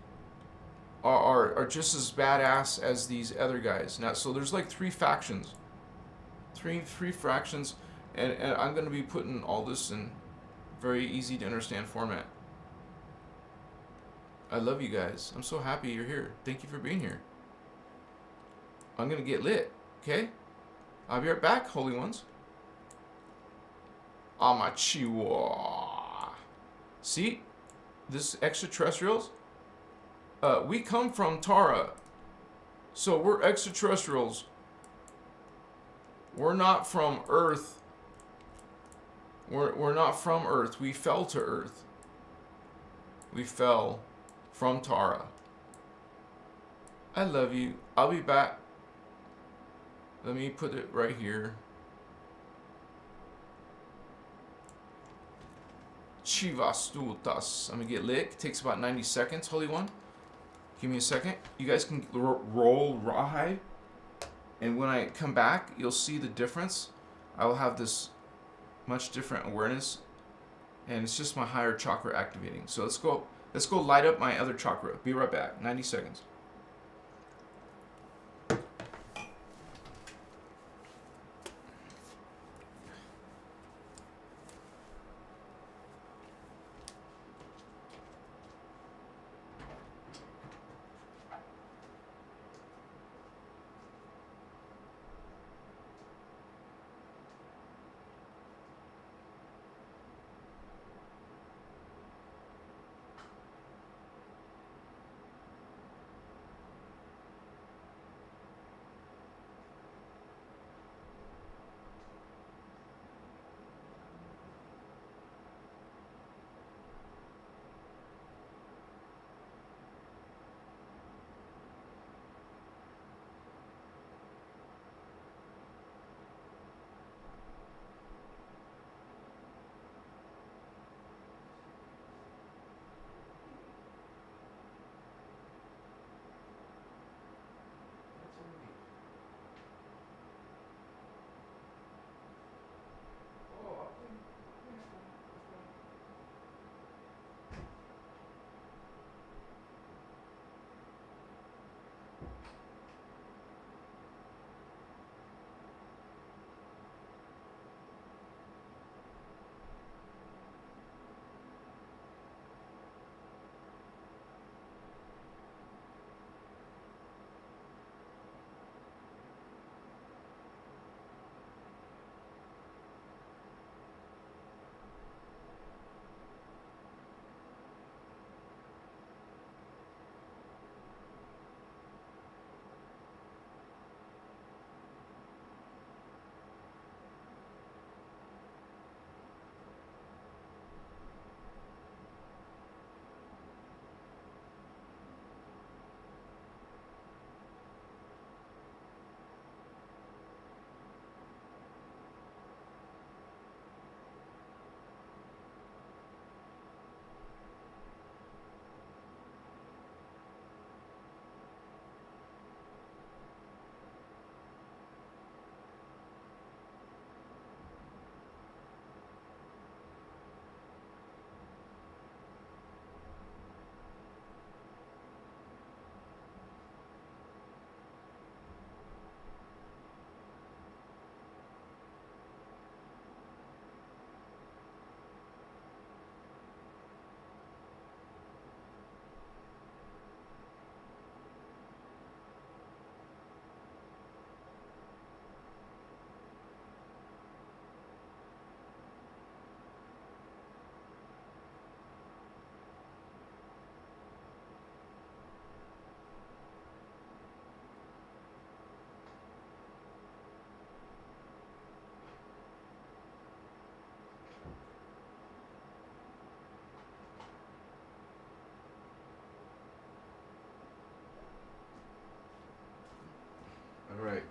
are just as badass as these other guys. Now, so there's like 3 factions. Three fractions, and I'm going to be putting all this in very easy to understand format. I love you guys. I'm so happy you're here. Thank you for being here. I'm going to get lit, okay? I'll be right back, holy ones. Amachiwa. See? This extraterrestrials? We come from Tara. So we're extraterrestrials. We're not from Earth. We're not from Earth. We fell to Earth. We fell from Tara. I love you. I'll be back. Let me put it right here. Chivastutas. I'm gonna get lit. It takes about 90 seconds, Holy One. Give me a second. You guys can roll rawhide. And when I come back, you'll see the difference. I will have this much different awareness. And it's just my higher chakra activating. So let's go light up my other chakra. Be right back. 90 seconds.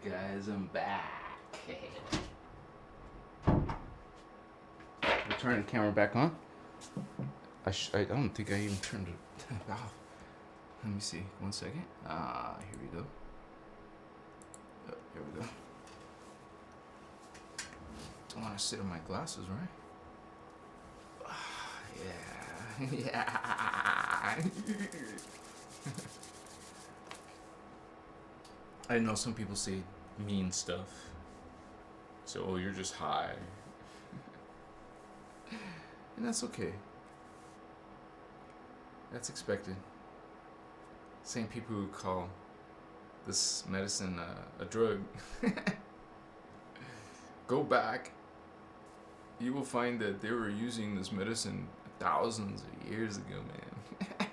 guys, I'm back. We're turning the camera back on. I don't think I even turned it off. Let me see. 1 second. Here we go. Oh, here we go. I want to sit on my glasses, right? Yeah. Yeah. I know some people say mean stuff. So, oh, you're just high. And that's okay. That's expected. Same people who call this medicine a drug. Go back. You will find that they were using this medicine thousands of years ago, man.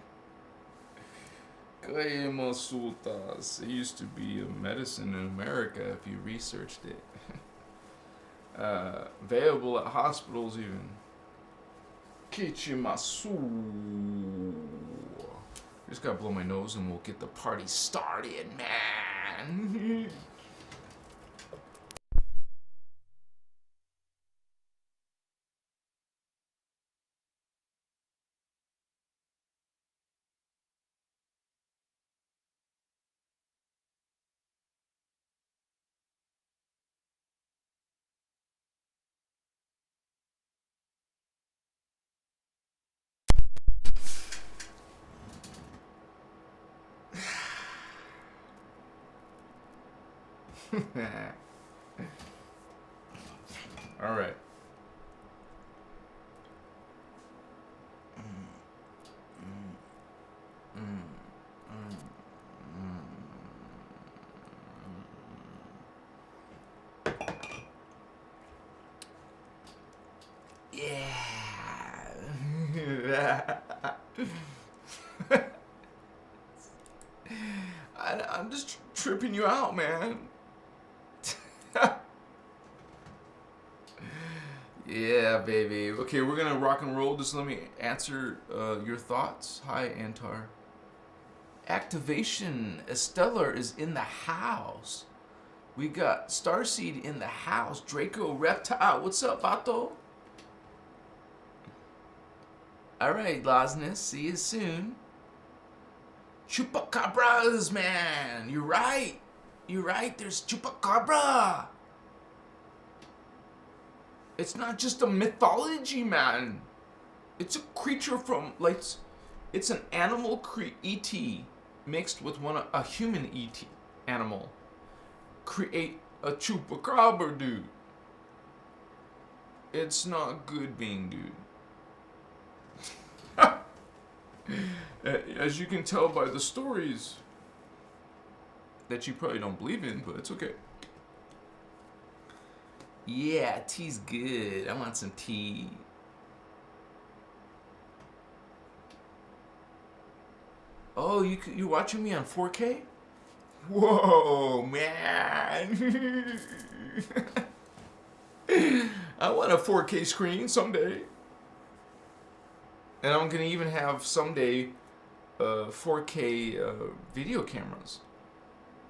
It used to be a medicine in America if you researched it. Available at hospitals even. Kichimasu. Just gotta blow my nose and we'll get the party started, man. All right. Yeah. I'm just tripping you out, man. Yeah, baby. Okay, we're gonna rock and roll. Just let me answer your thoughts. Hi, Antar. Activation Stellar is in the house. We got Starseed in the house. Draco Reptile. What's up, Bato? Alright, Losness. See you soon. Chupacabras, man. You're right. You're right. There's Chupacabra. It's not just a mythology, man. It's a creature from, like, it's an animal ET mixed with a human ET animal. Create a chupacabra, dude. It's not good being dude. As you can tell by the stories that you probably don't believe in, but it's okay. Yeah, tea's good. I want some tea. Oh, you're watching me on 4K? Whoa, man. I want a 4K screen someday. And I'm going to even have someday 4K video cameras.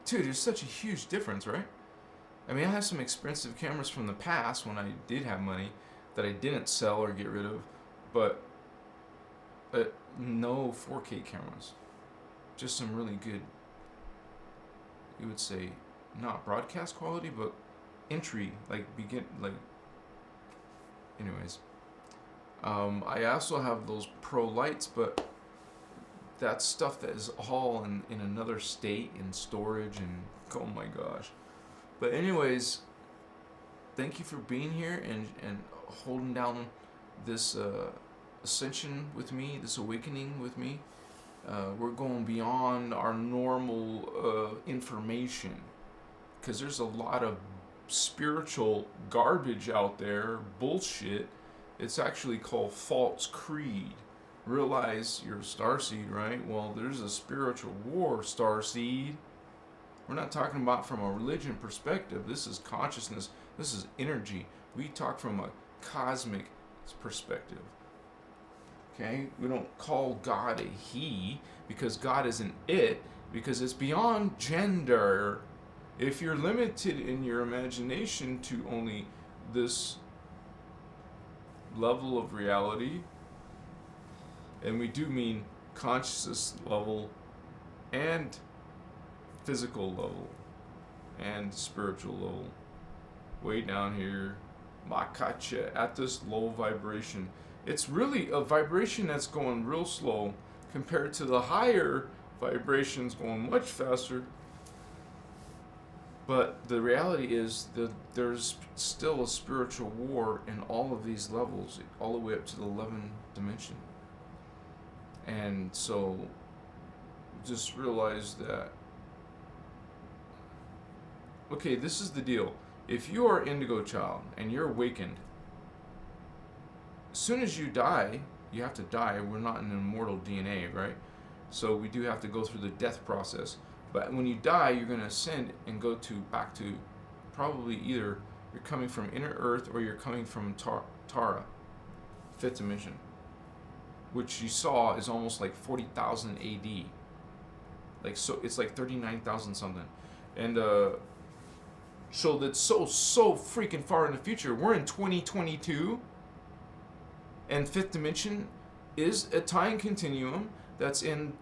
Dude, there's such a huge difference, right? I mean, I have some expensive cameras from the past when I did have money that I didn't sell or get rid of, but no 4K cameras. Just some really good, you would say, not broadcast quality, but entry, anyways. I also have those pro lights, but that's stuff that is all in another state, in storage, and oh my gosh. But anyways, thank you for being here and holding down this ascension with me, this awakening with me. We're going beyond our normal information, because there's a lot of spiritual garbage out there, bullshit. It's actually called false creed. Realize you're a starseed, right? Well, there's a spiritual war, starseed. We're not talking about from a religion perspective. This is consciousness. This is energy. We talk from a cosmic perspective. Okay? We don't call God a he, because God isn't it, because it's beyond gender. If you're limited in your imagination to only this level of reality, and we do mean consciousness level and physical level and spiritual level, way down here, Makacha, at this low vibration. It's really a vibration that's going real slow compared to the higher vibrations going much faster. But the reality is that there's still a spiritual war in all of these levels, all the way up to the 11th dimension. And so just realize that, okay, this is the deal. If you are indigo child and you're awakened, as soon as you die, you have to die. We're not in immortal DNA, right? So we do have to go through the death process. But when you die, you're going to ascend and go back to probably either you're coming from inner earth or you're coming from Tara, 5th dimension, which you saw is almost like 40,000 AD. Like, so it's like 39,000 something. And so that's so freaking far in the future. We're in 2022, and 5th dimension is a time continuum that's in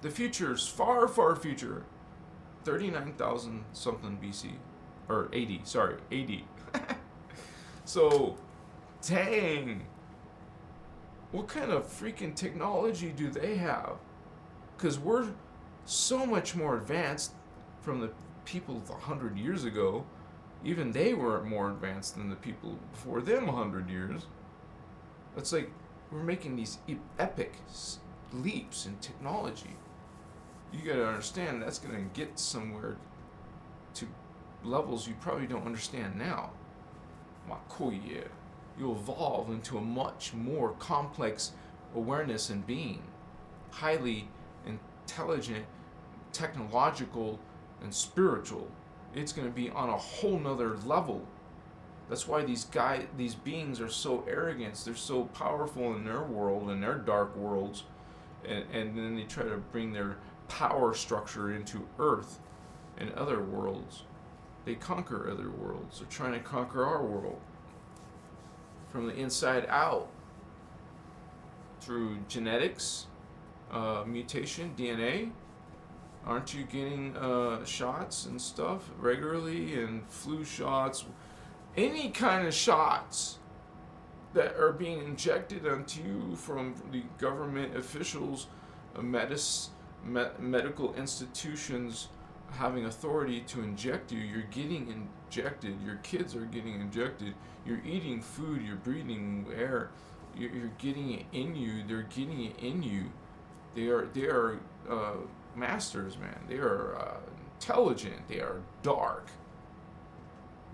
the future's far future, 39,000 something BC, or AD, sorry, AD. So, dang, what kind of freaking technology do they have? Because we're so much more advanced from the people 100 years ago. Even they were more advanced than the people before them 100 years. It's like we're making these epic leaps in technology. You gotta understand that's gonna get somewhere to levels you probably don't understand now. Makoye. You evolve into a much more complex awareness and being. Highly intelligent, technological, and spiritual. It's gonna be on a whole nother level. That's why these beings are so arrogant. They're so powerful in their world, in their dark worlds, and then they try to bring their power structure into Earth and other worlds. They conquer other worlds. They're trying to conquer our world from the inside out through genetics, mutation, DNA. Aren't you getting shots and stuff regularly, and flu shots? Any kind of shots that are being injected onto you from the government officials, medical institutions having authority to inject you, you're getting injected. Your kids are getting injected. You're eating food. You're breathing air. You're getting it in you. They're getting it in you. They are masters, man. They are intelligent. They are dark.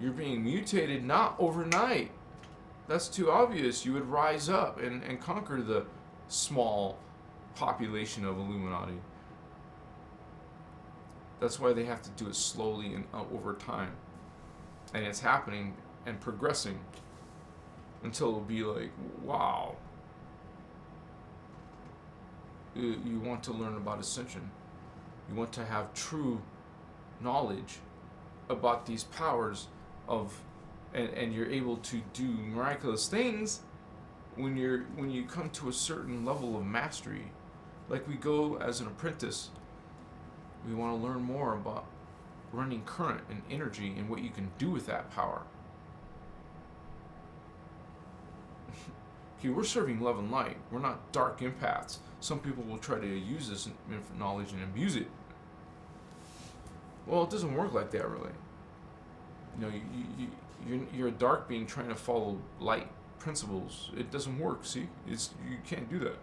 You're being mutated not overnight. That's too obvious. You would rise up and conquer the small population of Illuminati. That's why they have to do it slowly and over time. And it's happening and progressing until it'll be like, wow. You want to learn about Ascension. You want to have true knowledge about these powers of, and you're able to do miraculous things when you come to a certain level of mastery. Like we go as an apprentice, we want to learn more about running current and energy and what you can do with that power. Okay, we're serving love and light. We're not dark empaths. Some people will try to use this knowledge and abuse it. Well, it doesn't work like that, really. You know, you're a dark being trying to follow light principles. It doesn't work. See, you can't do that.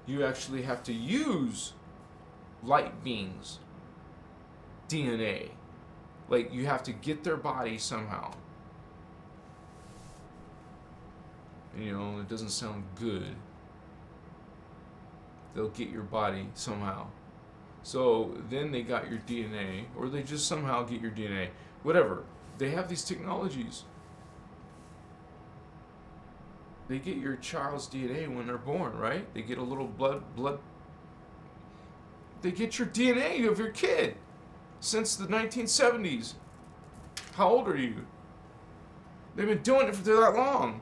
You actually have to use light beings' DNA. Like, you have to get their body somehow. You know, it doesn't sound good. They'll get your body somehow. So then they got your DNA, or they just somehow get your DNA. Whatever. They have these technologies. They get your child's DNA when they're born, right? They get a little blood They get your DNA of your kid since the 1970s. How old are you? They've been doing it for that long.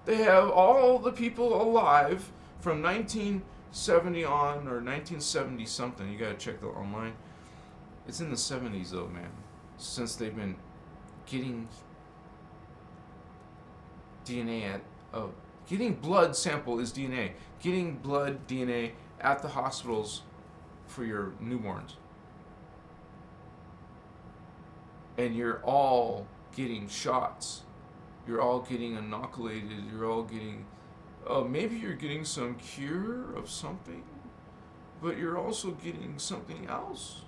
They have all the people alive from 1970 on, or 1970 something. You gotta check that online. It's in the 70s though, man. Since they've been getting DNA getting blood sample is DNA. Getting blood DNA at the hospitals for your newborns. And you're all getting shots. You're all getting inoculated. You're all getting, maybe you're getting some cure of something, but you're also getting something else.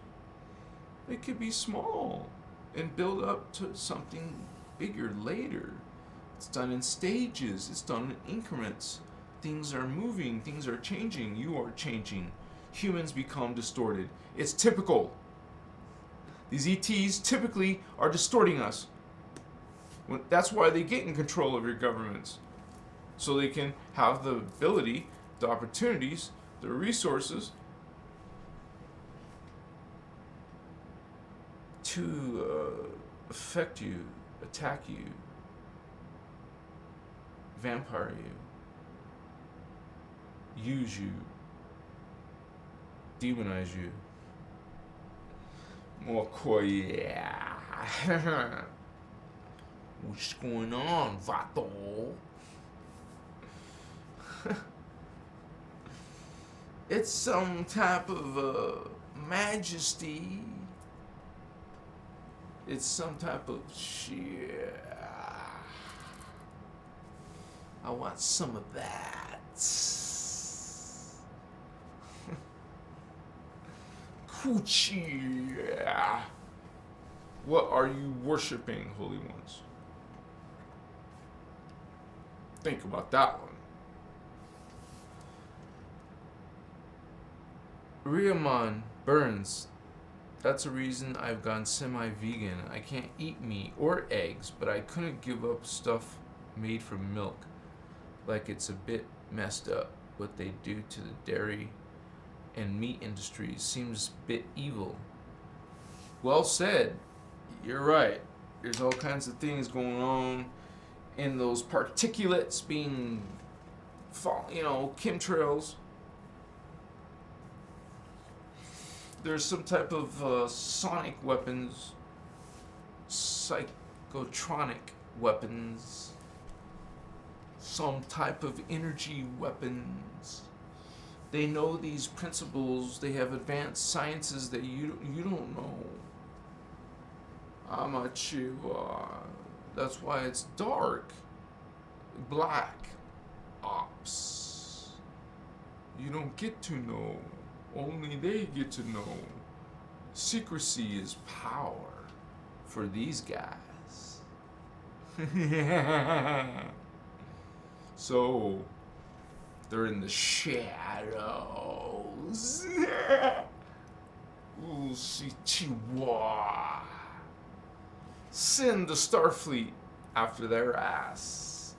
It could be small and build up to something bigger later. It's done in stages. It's done in increments. Things are moving. Things are changing. You are changing. Humans become distorted. It's typical. These ETs typically are distorting us. That's why they get in control of your governments. So they can have the ability, the opportunities, the resources to affect you, attack you, vampire you, use you, demonize you. Yeah. What's going on, Vato? It's some type of majesty. It's some type of shit. I want some of that. Coochie. What are you worshiping, holy ones? Think about that one. Riaman Burns. That's a reason I've gone semi-vegan. I can't eat meat or eggs, but I couldn't give up stuff made from milk. Like it's a bit messed up what they do to the dairy and meat industries. Seems a bit evil. Well said. You're right. There's all kinds of things going on in those particulates being, chemtrails. There's some type of sonic weapons, psychotronic weapons, some type of energy weapons. They know these principles. They have advanced sciences that you don't know. That's why it's dark, black ops. You don't get to know. Only they get to know. Secrecy is power for these guys. So, they're in the shadows. Ooh, Chihuahua. Send the Starfleet after their ass.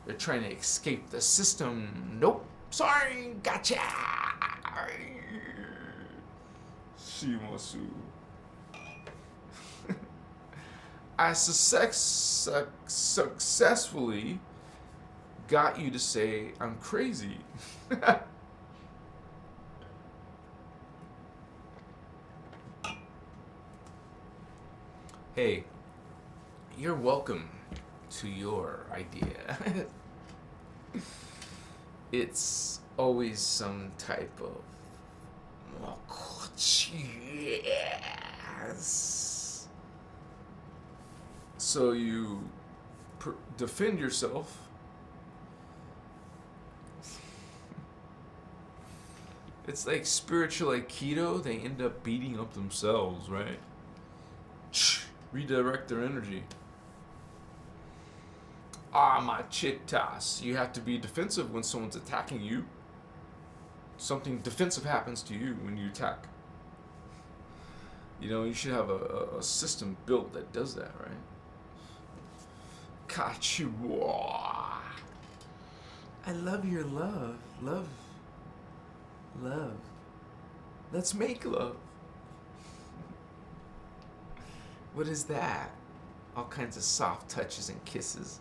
They're trying to escape the system. Nope. Sorry. Gotcha. Shimasu. I successfully got you to say I'm crazy. Hey, you're welcome to your idea. It's always some type of yes. So you defend yourself. It's like spiritual Aikido. They end up beating up themselves, right? Redirect their energy. Machitas. You have to be defensive when someone's attacking you. Something defensive happens to you when you attack. You should have a system built that does that, right? Kachua. I love your love. Love. Let's make love. What is that? All kinds of soft touches and kisses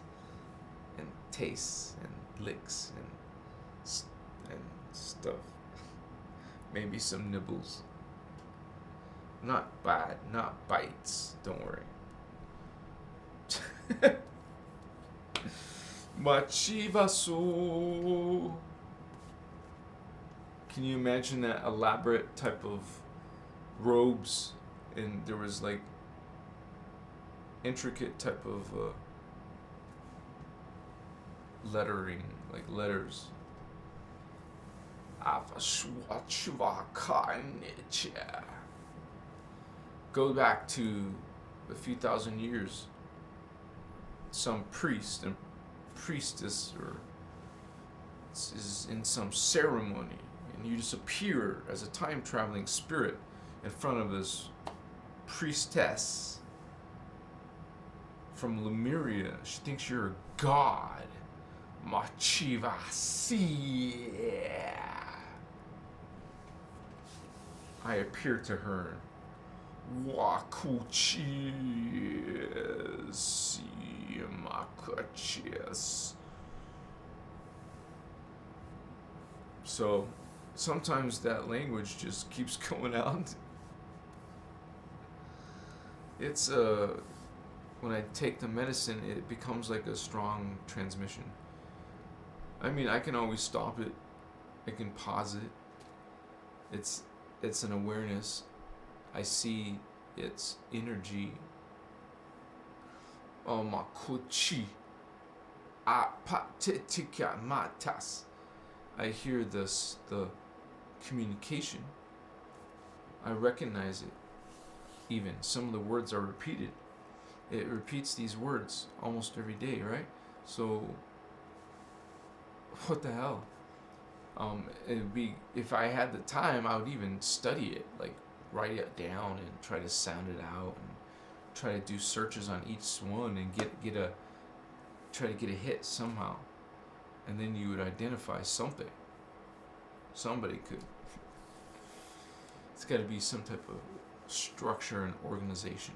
and tastes and licks and stuff. Maybe some nibbles. Not bad, not bites. Don't worry. Machivasu. Can you imagine that elaborate type of robes, and there was like intricate type of lettering, like letters. Go back to a few thousand years. Some priest and priestess or is in some ceremony, and you just appear as a time traveling spirit in front of this priestess from Lemuria. She thinks you're a god. Machivasi. I appear to her. Wakuchies. Makachies. So sometimes that language just keeps going out. It's when I take the medicine, it becomes like a strong transmission. I mean, I can always stop it. I can pause it. It's an awareness. I see its energy. Oh, makuchi. Apatitika matas. I hear the communication. I recognize it. Even some of the words are repeated. It repeats these words almost every day, right? So, what the hell? It'd be, if I had the time, I would even study it, like write it down and try to sound it out and try to do searches on each one and try to get a hit somehow. And then you would identify something. Somebody could. It's got to be some type of structure and organization.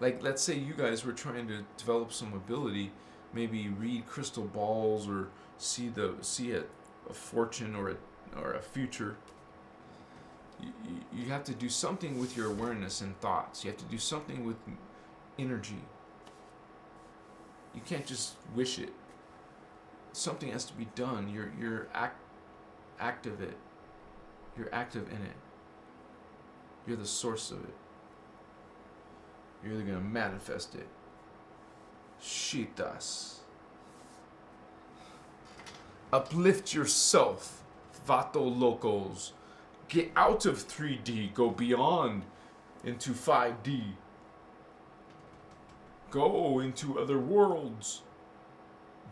Like, let's say you guys were trying to develop some ability, maybe read crystal balls or see a fortune or a future. You have to do something with your awareness and thoughts. You have to do something with energy. You can't just wish it. Something has to be done. You're active it. You're active in it. You're the source of it. You're either going to manifest it. Shitas. Uplift yourself, Vato Locos. Get out of 3D. Go beyond into 5D. Go into other worlds.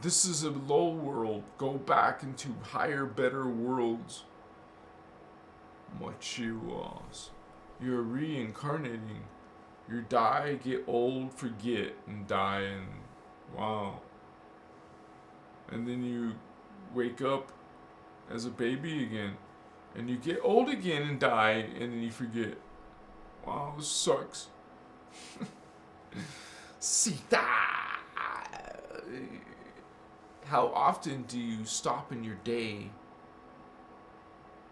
This is a low world. Go back into higher, better worlds. Machiwas. You're reincarnating. You die, get old, forget, and die, and wow. And then you wake up as a baby again. And you get old again and die, and then you forget. Wow, this sucks. Sita! How often do you stop in your day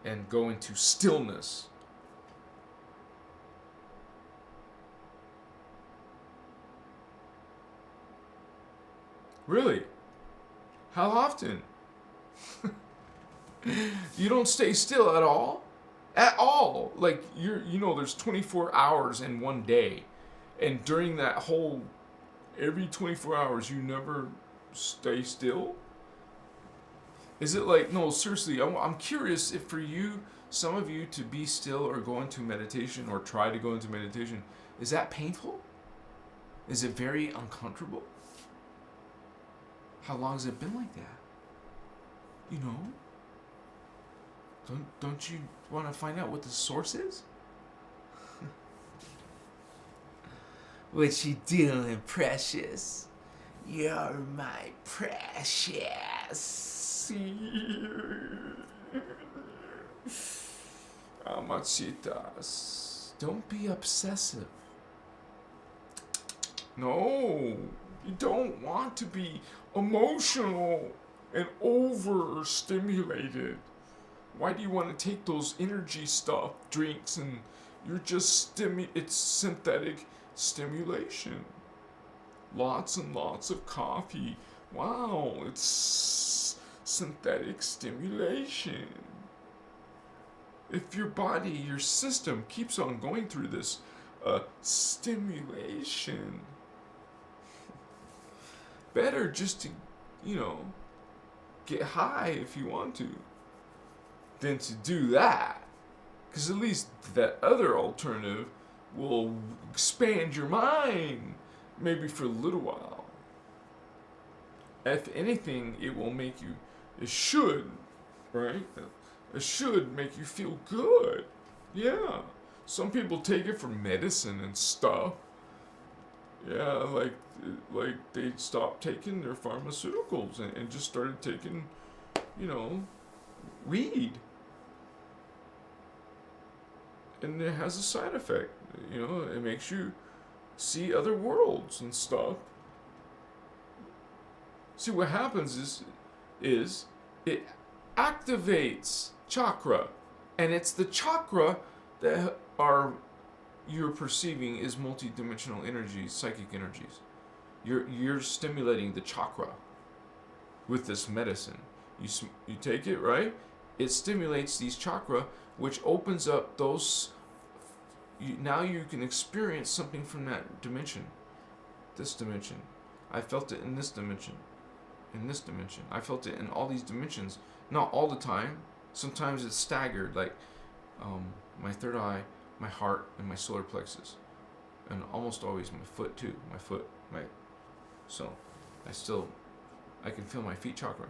and go into stillness? Really? How often? You don't stay still at all? At all. Like, there's 24 hours in one day. And during that whole, every 24 hours, you never stay still? Is it like, no, seriously, I'm curious if for you, some of you, to be still or go into meditation or try to go into meditation, is that painful? Is it very uncomfortable? How long has it been like that? You know? Don't you want to find out what the source is? What you doing, precious? You're my precious. Amachitas, don't be obsessive. No, you don't want to be emotional and overstimulated. Why do you want to take those energy stuff, drinks, and you're just it's synthetic stimulation. Lots and lots of coffee. Wow, it's synthetic stimulation. If your body, your system keeps on going through this stimulation, better just to, get high if you want to, than to do that. Because at least that other alternative will expand your mind, maybe for a little while. If anything, it will make you, it should, right? It should make you feel good. Yeah. Some people take it for medicine and stuff. Yeah, like they stopped taking their pharmaceuticals and just started taking, weed. And it has a side effect. It makes you see other worlds and stuff. See, what happens is it activates chakra, and it's the chakra that you're perceiving is multidimensional energies, psychic energies. You're stimulating the chakra with this medicine. You take it, right? It stimulates these chakra, which opens up those. Now you can experience something from that dimension, this dimension. I felt it in this dimension, in this dimension. I felt it in all these dimensions. Not all the time. Sometimes it's staggered, like my third eye, my heart, and my solar plexus, and almost always my foot too. So I can feel my feet chakra,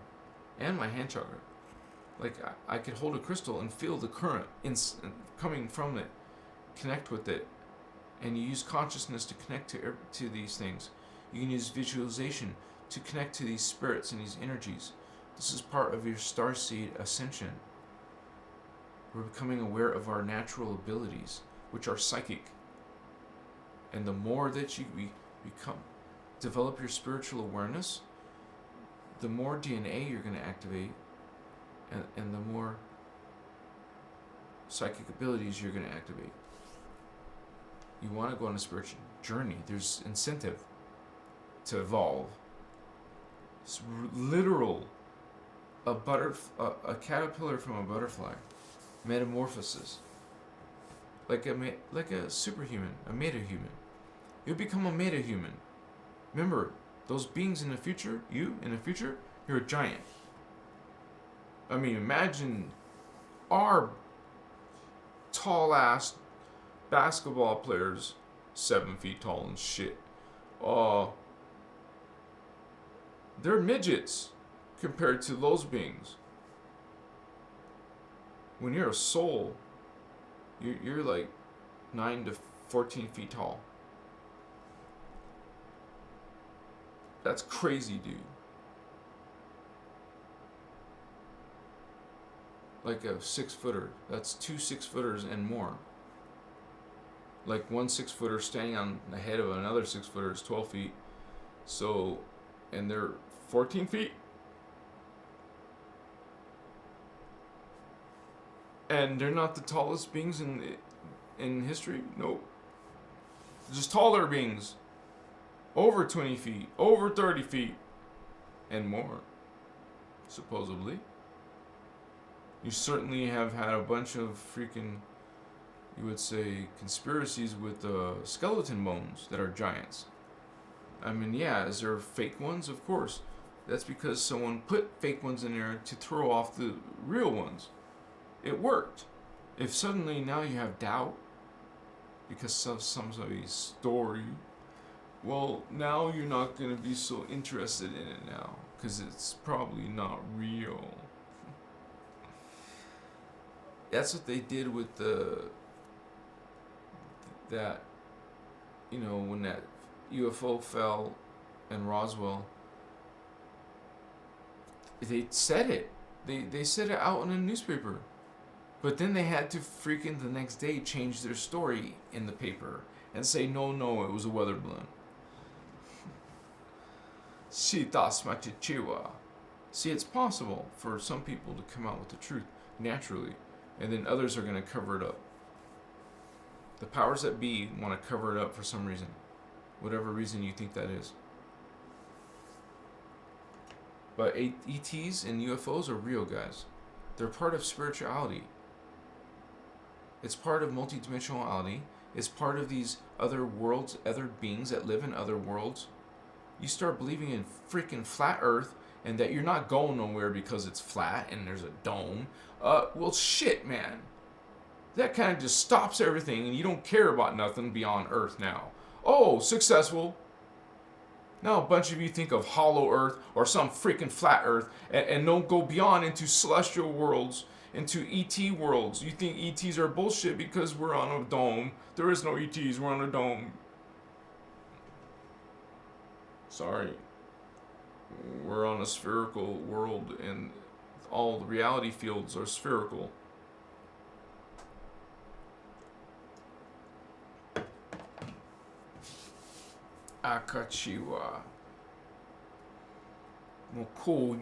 and my hand chakra. Like I could hold a crystal and feel the current coming from it, connect with it, and you use consciousness to connect to these things. You can use visualization to connect to these spirits and these energies. This is part of your Starseed Ascension. We're becoming aware of our natural abilities, which are psychic. And the more that you develop your spiritual awareness, the more DNA you're going to activate, and the more psychic abilities you're going to activate. You want to go on a spiritual journey. There's incentive to evolve. It's literal. A caterpillar from a butterfly. Metamorphosis. Like a superhuman, a metahuman. You'll become a metahuman. Remember, those beings in the future, you're a giant. I mean, imagine our tall-ass basketball players, 7 feet tall and shit. They're midgets compared to those beings. When you're a soul, you're like 9 to 14 feet tall. That's crazy, dude. Like a 6-footer. That's 2 6-footers and more. Like 1 6-footer standing on the head of another 6-footer is 12 feet. So, and they're 14 feet. And they're not the tallest beings in history? Nope. Just taller beings. Over 20 feet. Over 30 feet. And more. Supposedly. You certainly have had a bunch of freaking, you would say, conspiracies with skeleton bones that are giants. I mean, yeah, is there fake ones? Of course. That's because someone put fake ones in there to throw off the real ones. It worked. If suddenly now you have doubt because of somebody's story, well, now you're not going to be so interested in it now because it's probably not real. That's what they did with when that UFO fell in Roswell. They said it. They said it out in the newspaper. But then they had to freaking the next day change their story in the paper and say, no, it was a weather balloon. See, it's possible for some people to come out with the truth naturally, and then others are going to cover it up. The powers that be want to cover it up for some reason, whatever reason you think that is. But ETs and UFOs are real, guys. They're part of spirituality. It's part of multidimensionality. It's part of these other worlds, other beings that live in other worlds. You start believing in freaking flat Earth and that you're not going nowhere because it's flat and there's a dome. Well, shit, man. That kind of just stops everything and you don't care about nothing beyond Earth now. Oh, successful. Now a bunch of you think of hollow Earth or some freaking flat Earth and don't go beyond into celestial worlds, into ET worlds. You think ETs are bullshit because we're on a dome. There is no ETs, we're on a dome. Sorry. We're on a spherical world and all the reality fields are spherical. Akachiwa. Moko.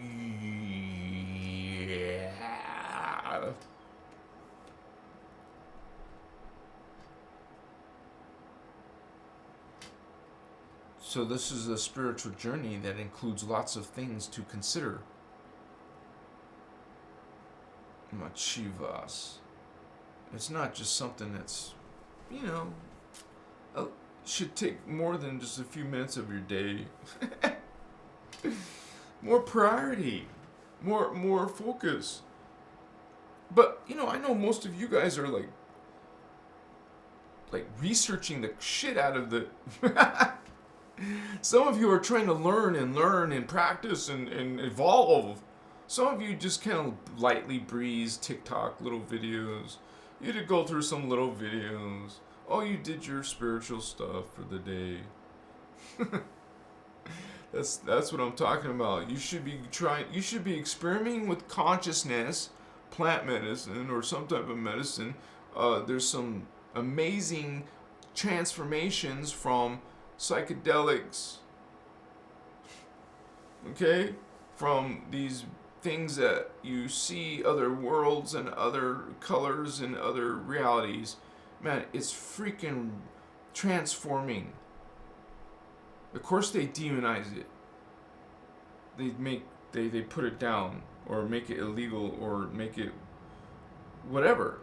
So this is a spiritual journey that includes lots of things to consider. Machivas. It's not just something that's, should take more than just a few minutes of your day. More priority. More focus. But, I know most of you guys are like researching the shit out of the... Some of you are trying to learn and practice and evolve. Some of you just kind of lightly breeze TikTok little videos. You did go through some little videos. Oh, you did your spiritual stuff for the day. That's what I'm talking about. You should be experimenting with consciousness, plant medicine, or some type of medicine. There's some amazing transformations from psychedelics, okay, from these things that you see other worlds and other colors and other realities. Man, it's freaking transforming. Of course they demonize it. They put it down or make it illegal or make it whatever.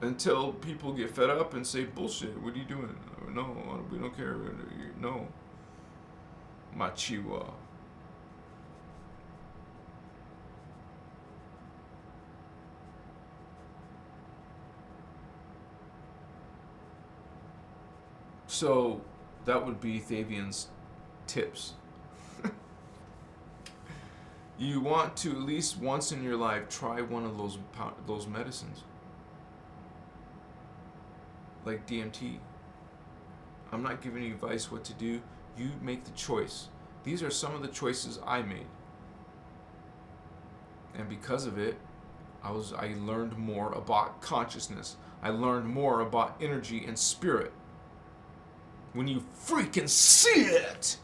Until people get fed up and say, bullshit, what are you doing? No, we don't care. No. Machiwa. So, that would be Thavian's tips. You want to, at least once in your life, try one of those medicines. Like DMT. I'm not giving you advice what to do. You make the choice. These are some of the choices I made. And because of it, I learned more about consciousness. I learned more about energy and spirit. When you freaking see it,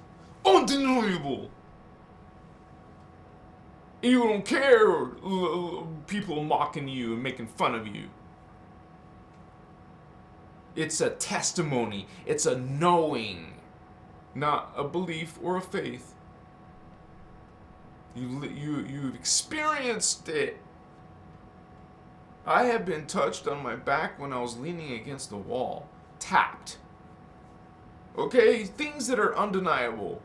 undeniable. You don't care people mocking you and making fun of you. It's a testimony. It's a knowing, not a belief or a faith. You've experienced it. I have been touched on my back when I was leaning against the wall, tapped. Okay, things that are undeniable.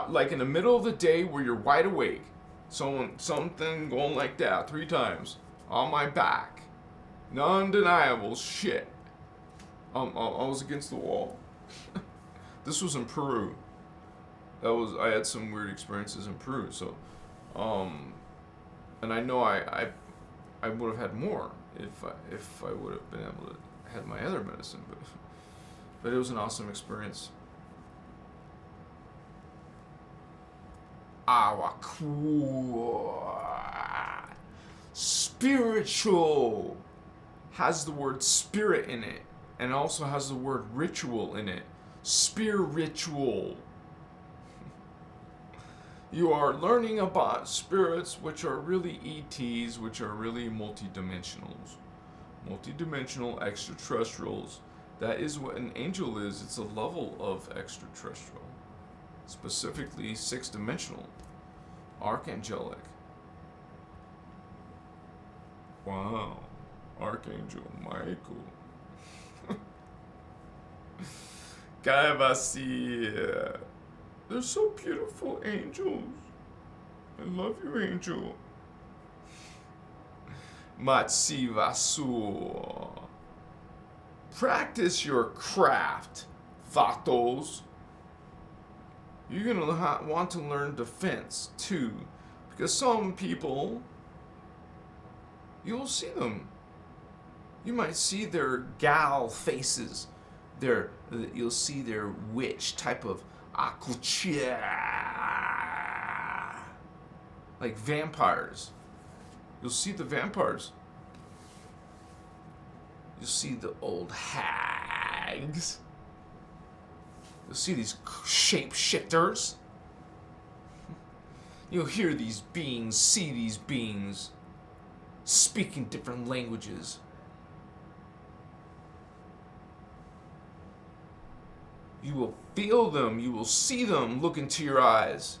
Like in the middle of the day where you're wide awake, something going like that 3 times on my back. Non-deniable shit. I was against the wall. This was in Peru. I had some weird experiences in Peru. So, and I know I would have had more if I would have been able to have my other medicine, but it was an awesome experience. Awakua. spiritual has the word spirit in it, and also has the word ritual in it. Spiritual. You are learning about spirits, which are really ETs, which are really multidimensionals. Multidimensional extraterrestrials. That is what an angel is. It's a level of extraterrestrial. Specifically, 6-dimensional. Archangelic. Wow. Archangel Michael. Kaivasia. They're so beautiful, angels. I love you, angel. Matsivasu. Practice your craft, Vatos. You're going to want to learn defense, too. Because some people, you'll see them. You might see their gal faces. You'll see their witch type of akuchia. Like vampires. You'll see the vampires. You'll see the old hags. You'll see these shapeshifters. You'll hear these beings, see these beings speaking different languages. You will feel them. You will see them look into your eyes.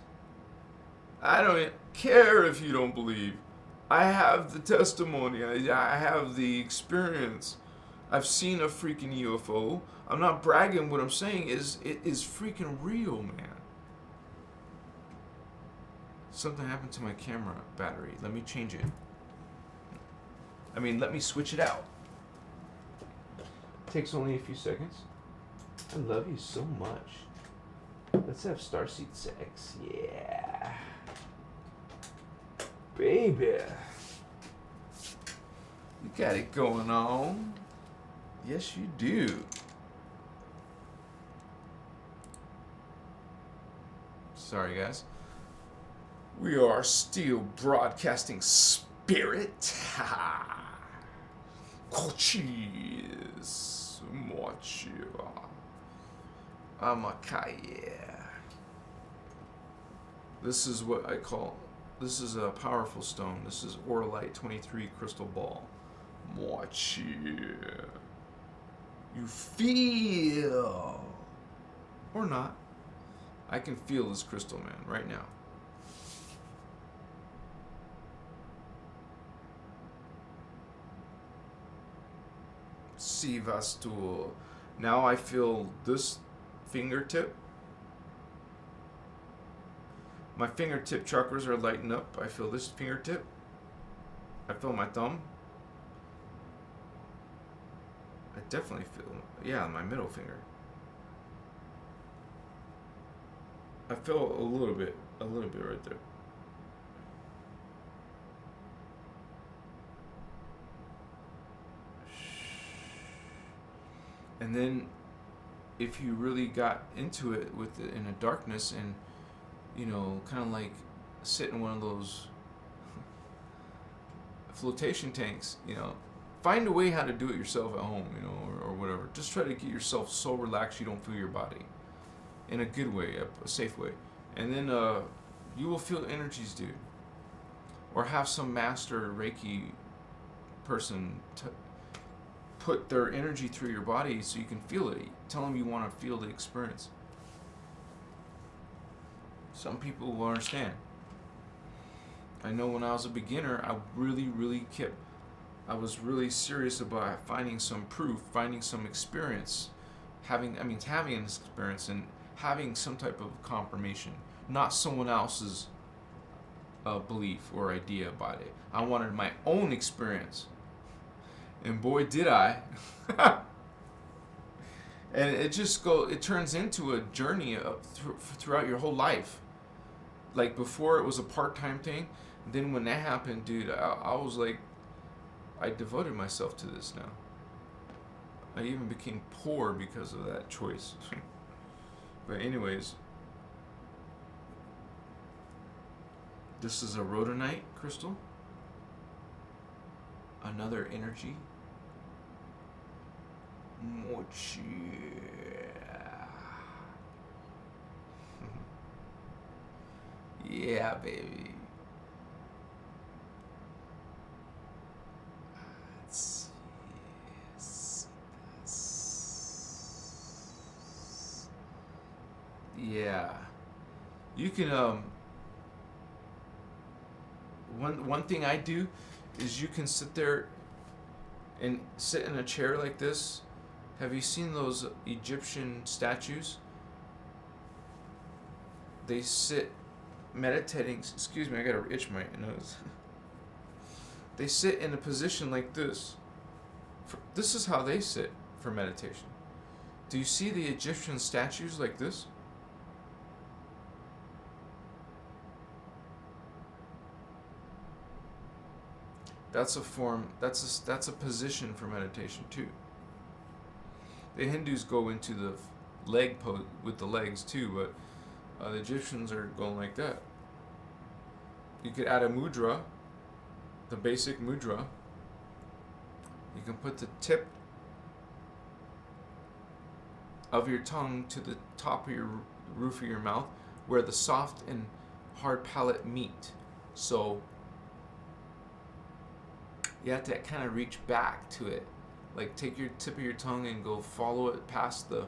I don't care if you don't believe. I have the testimony. I have the experience. I've seen a freaking UFO. I'm not bragging. What I'm saying is it is freaking real, man. Something happened to my camera battery. Let me change it. Let me switch it out. Takes only a few seconds. I love you so much. Let's have Starseed sex. Yeah. Baby. You got it going on. Yes, you do. Sorry, guys. We are still broadcasting spirit. Coaches. Mochira. Amakaya. This is what I call, this is a powerful stone. This is Orlite 23 crystal ball. Mochira. You feel, or not. I can feel this crystal, man, right now. Sivastu. Now I feel this fingertip. My fingertip chakras are lighting up. I feel this fingertip. I feel my thumb. I definitely feel, yeah, my middle finger. I feel a little bit right there. And then if you really got into it with it in a darkness and, you know, kind of like sit in one of those flotation tanks, you know, find a way how to do it yourself at home, you know, or whatever. Just try to get yourself so relaxed you don't feel your body. In a good way, a safe way. And then you will feel energies, dude. Or have some master Reiki person put their energy through your body so you can feel it. Tell them you want to feel the experience. Some people will understand. I know when I was a beginner, I was really serious about finding some proof, finding some experience, having an experience and having some type of confirmation, not someone else's belief or idea about it. I wanted my own experience. And boy, did I. And it turns into a journey throughout your whole life. Like before it was a part-time thing. Then when that happened, dude, I was like, I devoted myself to this now. I even became poor because of that choice. But anyways, this is a rhodonite crystal. another energy. Mochi. Yeah, baby. Let's see. Yeah. You can one thing I do is you can sit there and sit in a chair like this. Have you seen those Egyptian statues? They sit meditating. Excuse me, I gotta itch my nose. They sit in a position like this. This is how they sit for meditation. Do you see the Egyptian statues like this? That's a form. That's a position for meditation too. The Hindus go into the leg pose with the legs too, but the Egyptians are going like that. You could add a mudra, the basic mudra. You can put the tip of your tongue to the top of your roof of your mouth, where the soft and hard palate meet. So you have to kind of reach back to it. Like take your tip of your tongue and go follow it past the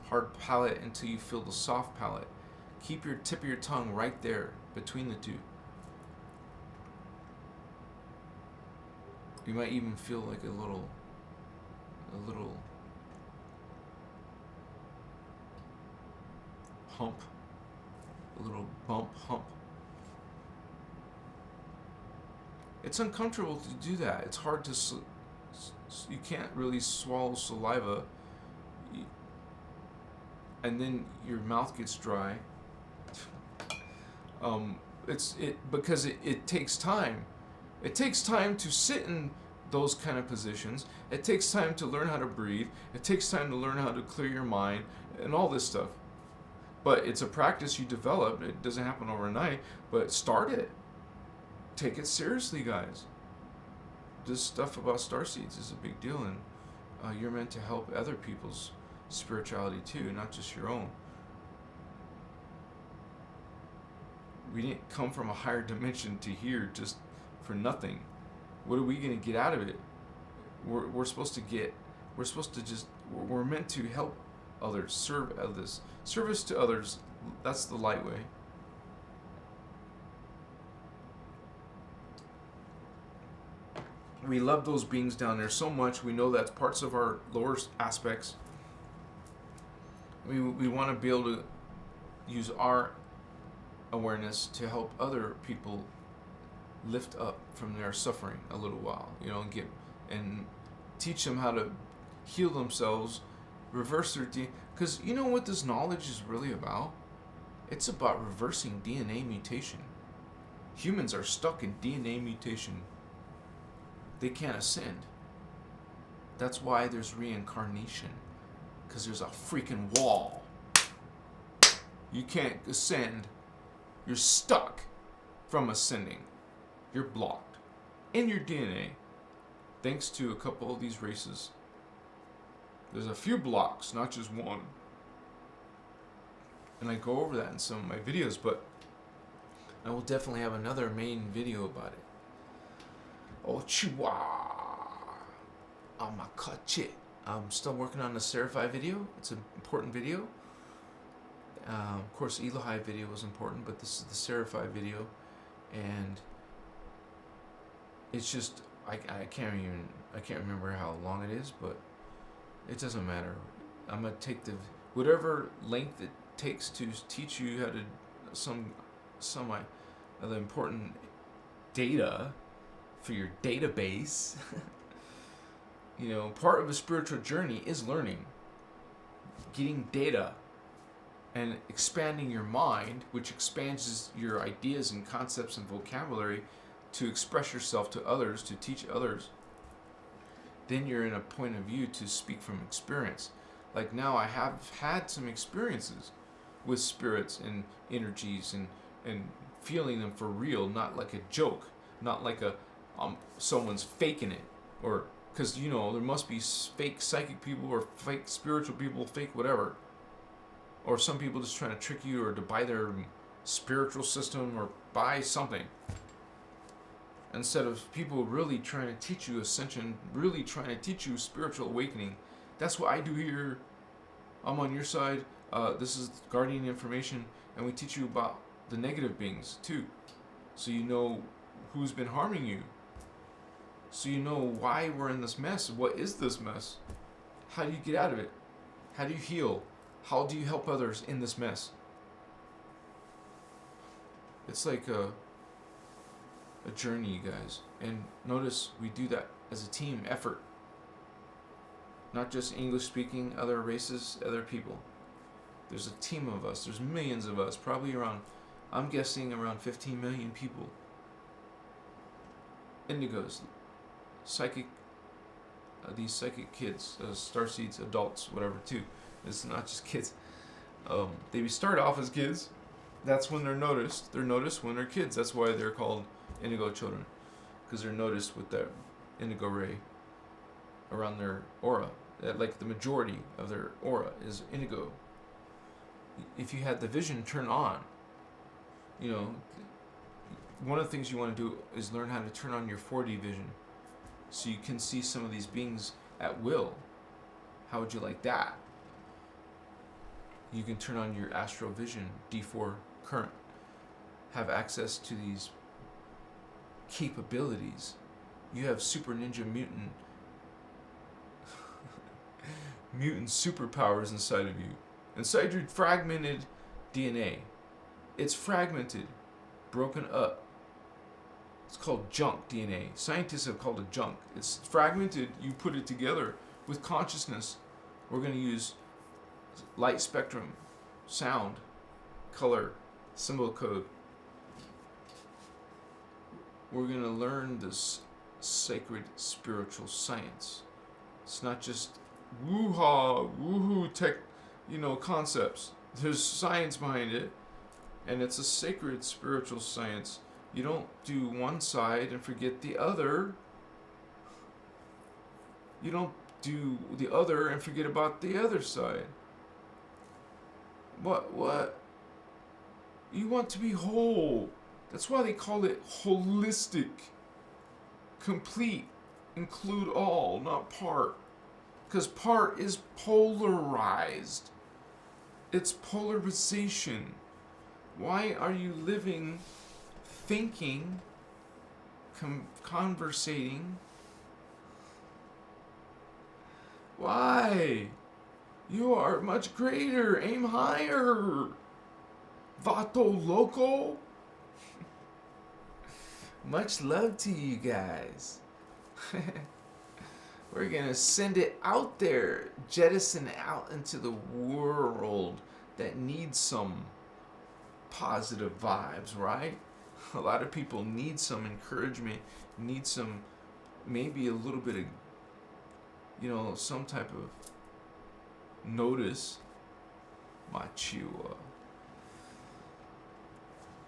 hard palate until you feel the soft palate. Keep your tip of your tongue right there between the two. You might even feel like a little hump, a little hump. It's uncomfortable to do that. It's hard to, you can't really swallow saliva, and then your mouth gets dry. Because it takes time. It takes time to sit in those kind of positions. It takes time to learn how to breathe. It takes time to learn how to clear your mind and all this stuff. But it's a practice you develop. It doesn't happen overnight, but start it. Take it seriously, guys. This stuff about starseeds is a big deal, and you're meant to help other people's spirituality too, not just your own. We didn't come from a higher dimension to here just for nothing. What are we going to get out of it? We're supposed to we're meant to help others, serve others. Service to others, that's the light way. We love those beings down there so much. We know that's parts of our lower aspects. We want to be able to use our awareness to help other people lift up from their suffering a little while, and teach them how to heal themselves, reverse their because you know what this knowledge is really about? It's about reversing DNA mutation. Humans are stuck in DNA mutation. They can't ascend. That's why there's reincarnation, because there's a freaking wall. You can't ascend. You're stuck from ascending. You're blocked in your DNA, thanks to a couple of these races. There's a few blocks, not just one. And I go over that in some of my videos, but I will definitely have another main video about it. Oh, chihuahua. Amakache. I'm still working on the Seraphi video. It's an important video. Of course, Elohai video was important, but this is the Seraphi video. And it's just, I can't remember how long it is, but it doesn't matter. I'm going to take whatever length it takes to teach you how to, some of the important data for your database. Part of a spiritual journey is learning, getting data, and expanding your mind, which expands your ideas and concepts and vocabulary to express yourself to others, to teach others. Then you're in a point of view to speak from experience. Like now I have had some experiences with spirits and energies and feeling them for real, not like a joke, not like a someone's faking it, or because you know there must be fake psychic people or fake spiritual people, fake whatever, or some people just trying to trick you or to buy their spiritual system or buy something, instead of people really trying to teach you ascension, really trying to teach you spiritual awakening. That's what I do here. I'm on your side. This is guardian information, and we teach you about the negative beings too, so you know who's been harming you, so you know why we're in this mess. What is this mess? How do you get out of it? How do you heal? How do you help others in this mess? It's like a journey, you guys. And notice we do that as a team effort. Not just English speaking, other races, other people. There's a team of us. There's millions of us. Probably around, I'm guessing around 15 million people. Indigos, psychic, these psychic kids, starseeds, adults, whatever too. It's not just kids. They start off as kids. That's when they're noticed. They're noticed when they're kids. That's why they're called indigo children, because they're noticed with that indigo ray around their aura. Like the majority of their aura is indigo. If you had the vision turn on, you know, one of the things you want to do is learn how to turn on your 4D vision, so you can see some of these beings at will. How would you like that? You can turn on your astral vision, D4 current, have access to these capabilities. You have super ninja mutant superpowers inside of you, inside your fragmented DNA. It's fragmented, broken up. It's called junk DNA. Scientists have called it junk. It's fragmented. You put it together with consciousness. We're going to use light spectrum, sound, color, symbol code. We're going to learn this sacred spiritual science. It's not just woo-ha, woo-hoo tech, concepts. There's science behind it, and it's a sacred spiritual science. You don't do one side and forget the other. You don't do the other and forget about the other side. What? You want to be whole. That's why they call it holistic. Complete. Include all, not part. Because part is polarized. It's polarization. Why are you living, thinking, conversating? Why? You are much greater. Aim higher. Vato loco. Much love to you guys. We're going to send it out there. Jettison out into the world that needs some positive vibes, right? A lot of people need some encouragement, need some, maybe a little bit of, some type of notice. Machua.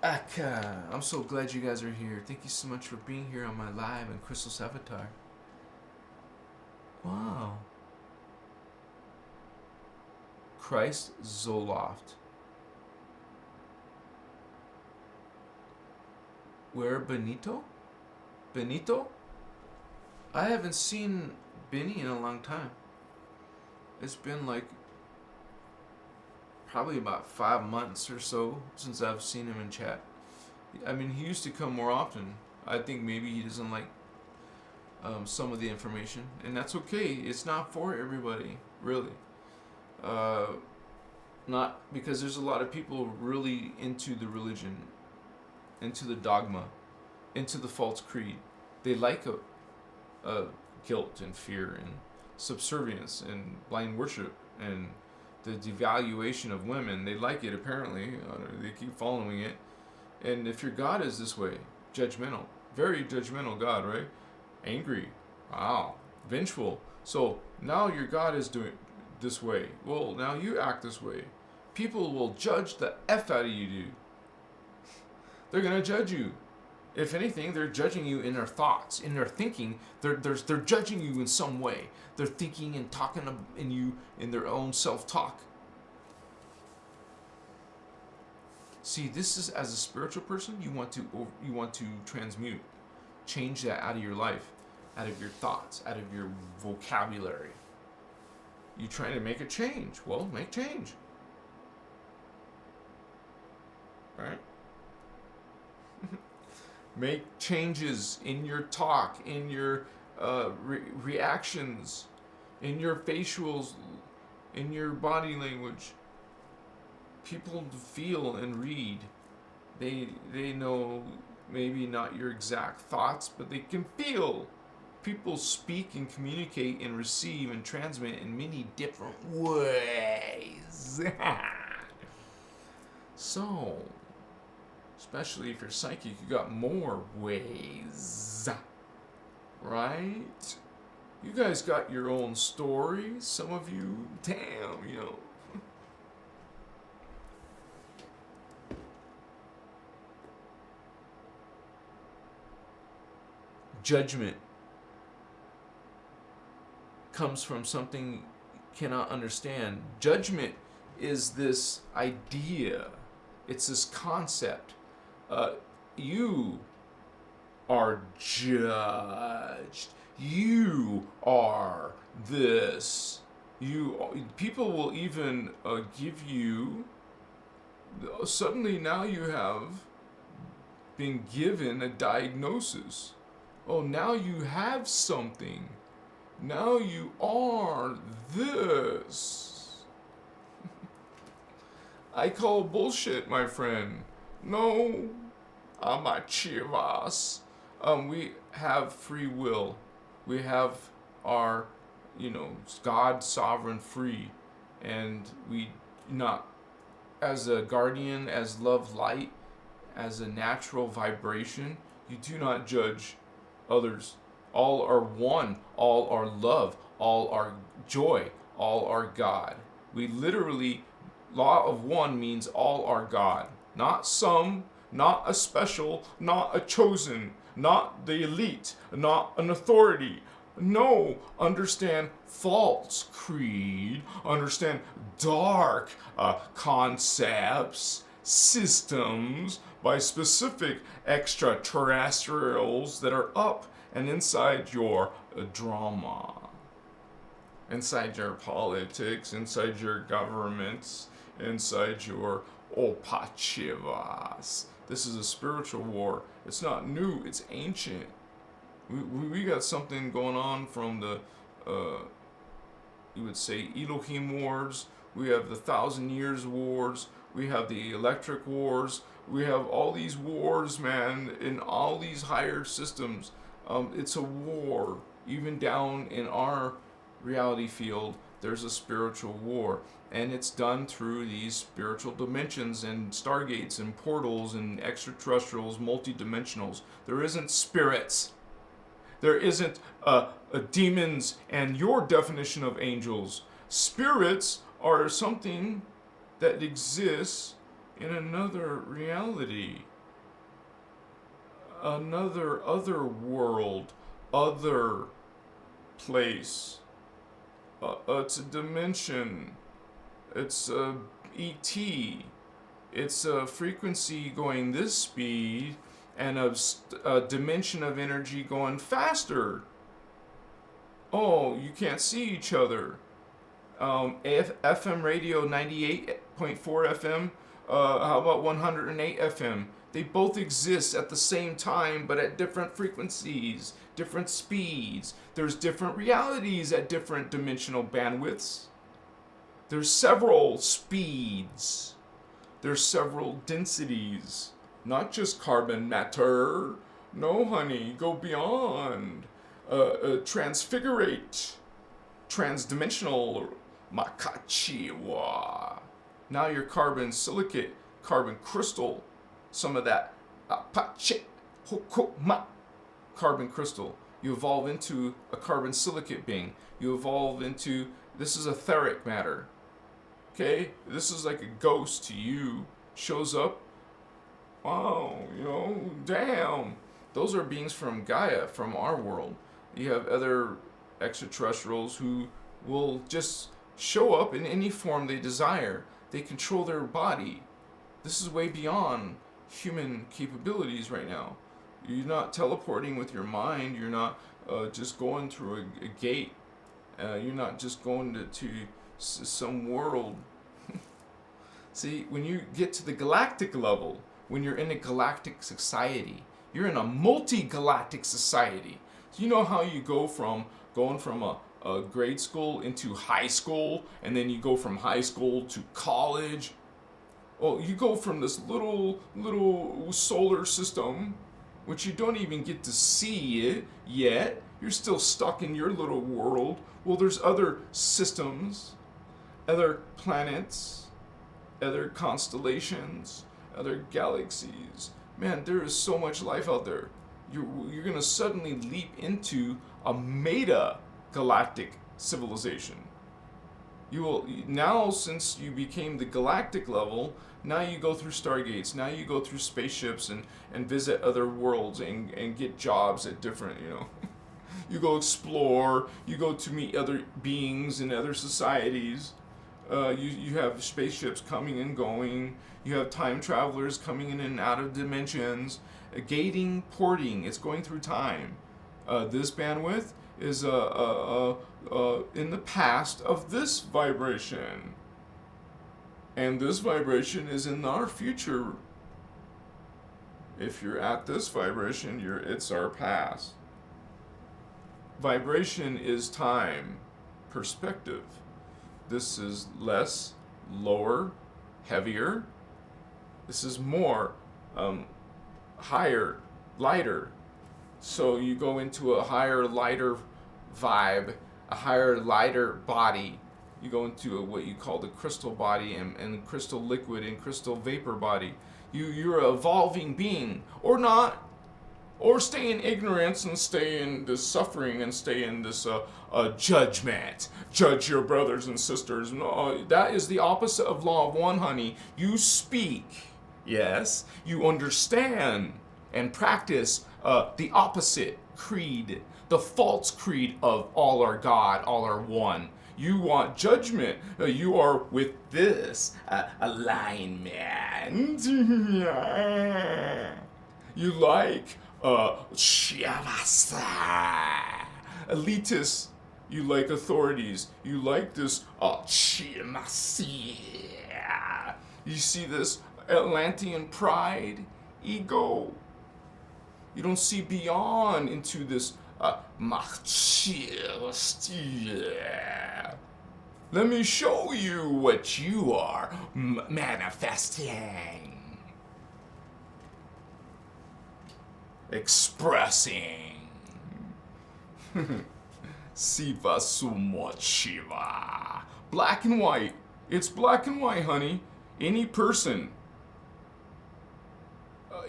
Aka. I'm so glad you guys are here. Thank you so much for being here on my live and Christos Avatar. Wow. Christ Zoloft. Where Benito? Benito? I haven't seen Benny in a long time. It's been like probably about 5 months or so since I've seen him in chat. I mean, he used to come more often. I think maybe he doesn't like some of the information, and that's okay. It's not for everybody, really. Not because there's a lot of people really into the religion, into the dogma, into the false creed. They like a guilt and fear and subservience and blind worship and the devaluation of women. They like it, apparently. They keep following it. And if your God is this way, judgmental, very judgmental God, right? Angry, wow, vengeful. So now your God is doing this way. Well, now you act this way. People will judge the F out of you, dude. They're going to judge you. If anything, they're judging you in their thoughts, in their thinking. They're judging you in some way. They're thinking and talking in you in their own self-talk. See, this is, as a spiritual person, you want to transmute, change that out of your life, out of your thoughts, out of your vocabulary. You trying to make a change? Well, make change. Right? Make changes in your talk, in your reactions, in your facials, in your body language. People feel and read. They know maybe not your exact thoughts, but they can feel. People speak and communicate and receive and transmit in many different ways. So, especially if you're psychic, you got more ways, right? You guys got your own stories. Some of you, damn, you know. Judgment comes from something you cannot understand. Judgment is this idea. It's this concept. You are judged. You are this. People will even give you. Suddenly now you have been given a diagnosis. Oh, now you have something. Now you are this. I call bullshit, my friend. No, I'm a chivas. We have free will. We have our, God sovereign free. And we not, as a guardian, as love light, as a natural vibration, you do not judge others. All are one, all are love, all are joy, all are God. We literally, law of one means all are God. Not some, not a special, not a chosen, not the elite, not an authority. No, understand false creed, understand dark concepts, systems by specific extraterrestrials that are up and inside your drama, inside your politics, inside your governments, inside your opachivas. This is a spiritual war. It's not new, it's ancient. We got something going on from the, you would say, Elohim Wars. We have the 1,000 Years Wars. We have the Electric Wars. We have all these wars, man, in all these higher systems. It's a war. Even down in our reality field, there's a spiritual war. And it's done through these spiritual dimensions and stargates and portals and extraterrestrials, multidimensionals. There isn't spirits. There isn't demons and your definition of angels. Spirits are something that exists in another reality. Another other world, other place. It's a dimension. It's a ET. It's a frequency going this speed and a dimension of energy going faster. Oh, you can't see each other. FM radio 98.4 FM. How about 108 FM? They both exist at the same time, but at different frequencies, different speeds. There's different realities at different dimensional bandwidths. There's several speeds. There's several densities. Not just carbon matter. No, honey, go beyond. Transfigurate. Transdimensional. Makachiwa. Now you're carbon silicate, carbon crystal. Some of that apache hokoma carbon crystal. You evolve into a carbon silicate being. You evolve into, this is etheric matter. Okay? This is like a ghost to you. Shows up. Wow, damn. Those are beings from Gaia, from our world. You have other extraterrestrials who will just show up in any form they desire. They control their body. This is way beyond human capabilities right now. You're not teleporting with your mind. You're not just going through a gate. You're not just going to some world. See, when you get to the galactic level, when you're in a galactic society, you're in a multi-galactic society. So you know how you go from going from a grade school into high school, and then you go from high school to college. Well, you go from this little solar system, which you don't even get to see it yet. You're still stuck in your little world. Well, there's other systems, other planets, other constellations, other galaxies. Man, there is so much life out there. You're going to suddenly leap into a meta-galactic civilization. You will now, since you became the galactic level, now you go through stargates. Now you go through spaceships and visit other worlds and get jobs at different, you go explore. You go to meet other beings in other societies. You have spaceships coming and going. You have time travelers coming in and out of dimensions. Gating, porting, it's going through time. This bandwidth is in the past of this vibration. And this vibration is in our future. If you're at this vibration, it's our past. Vibration is time, perspective. This is less, lower, heavier. This is more, higher, lighter. So you go into a higher, lighter vibe, a higher, lighter body. You go into what you call the crystal body and crystal liquid and crystal vapor body. You're an evolving being, or not, or stay in ignorance and stay in this suffering and stay in this judgment. Judge your brothers and sisters. No, that is the opposite of law of one, honey. You speak, yes, you understand and practice the opposite creed, the false creed of all are God, all are one. You want judgment. You are with this alignment. You like Shavasa. Elitists. You like authorities. You like this Shimasi. You see this Atlantean pride, ego. You don't see beyond into this let me show you what you are manifesting, expressing. Siva Sumot Shiva. Black and white. It's black and white, honey. Any person,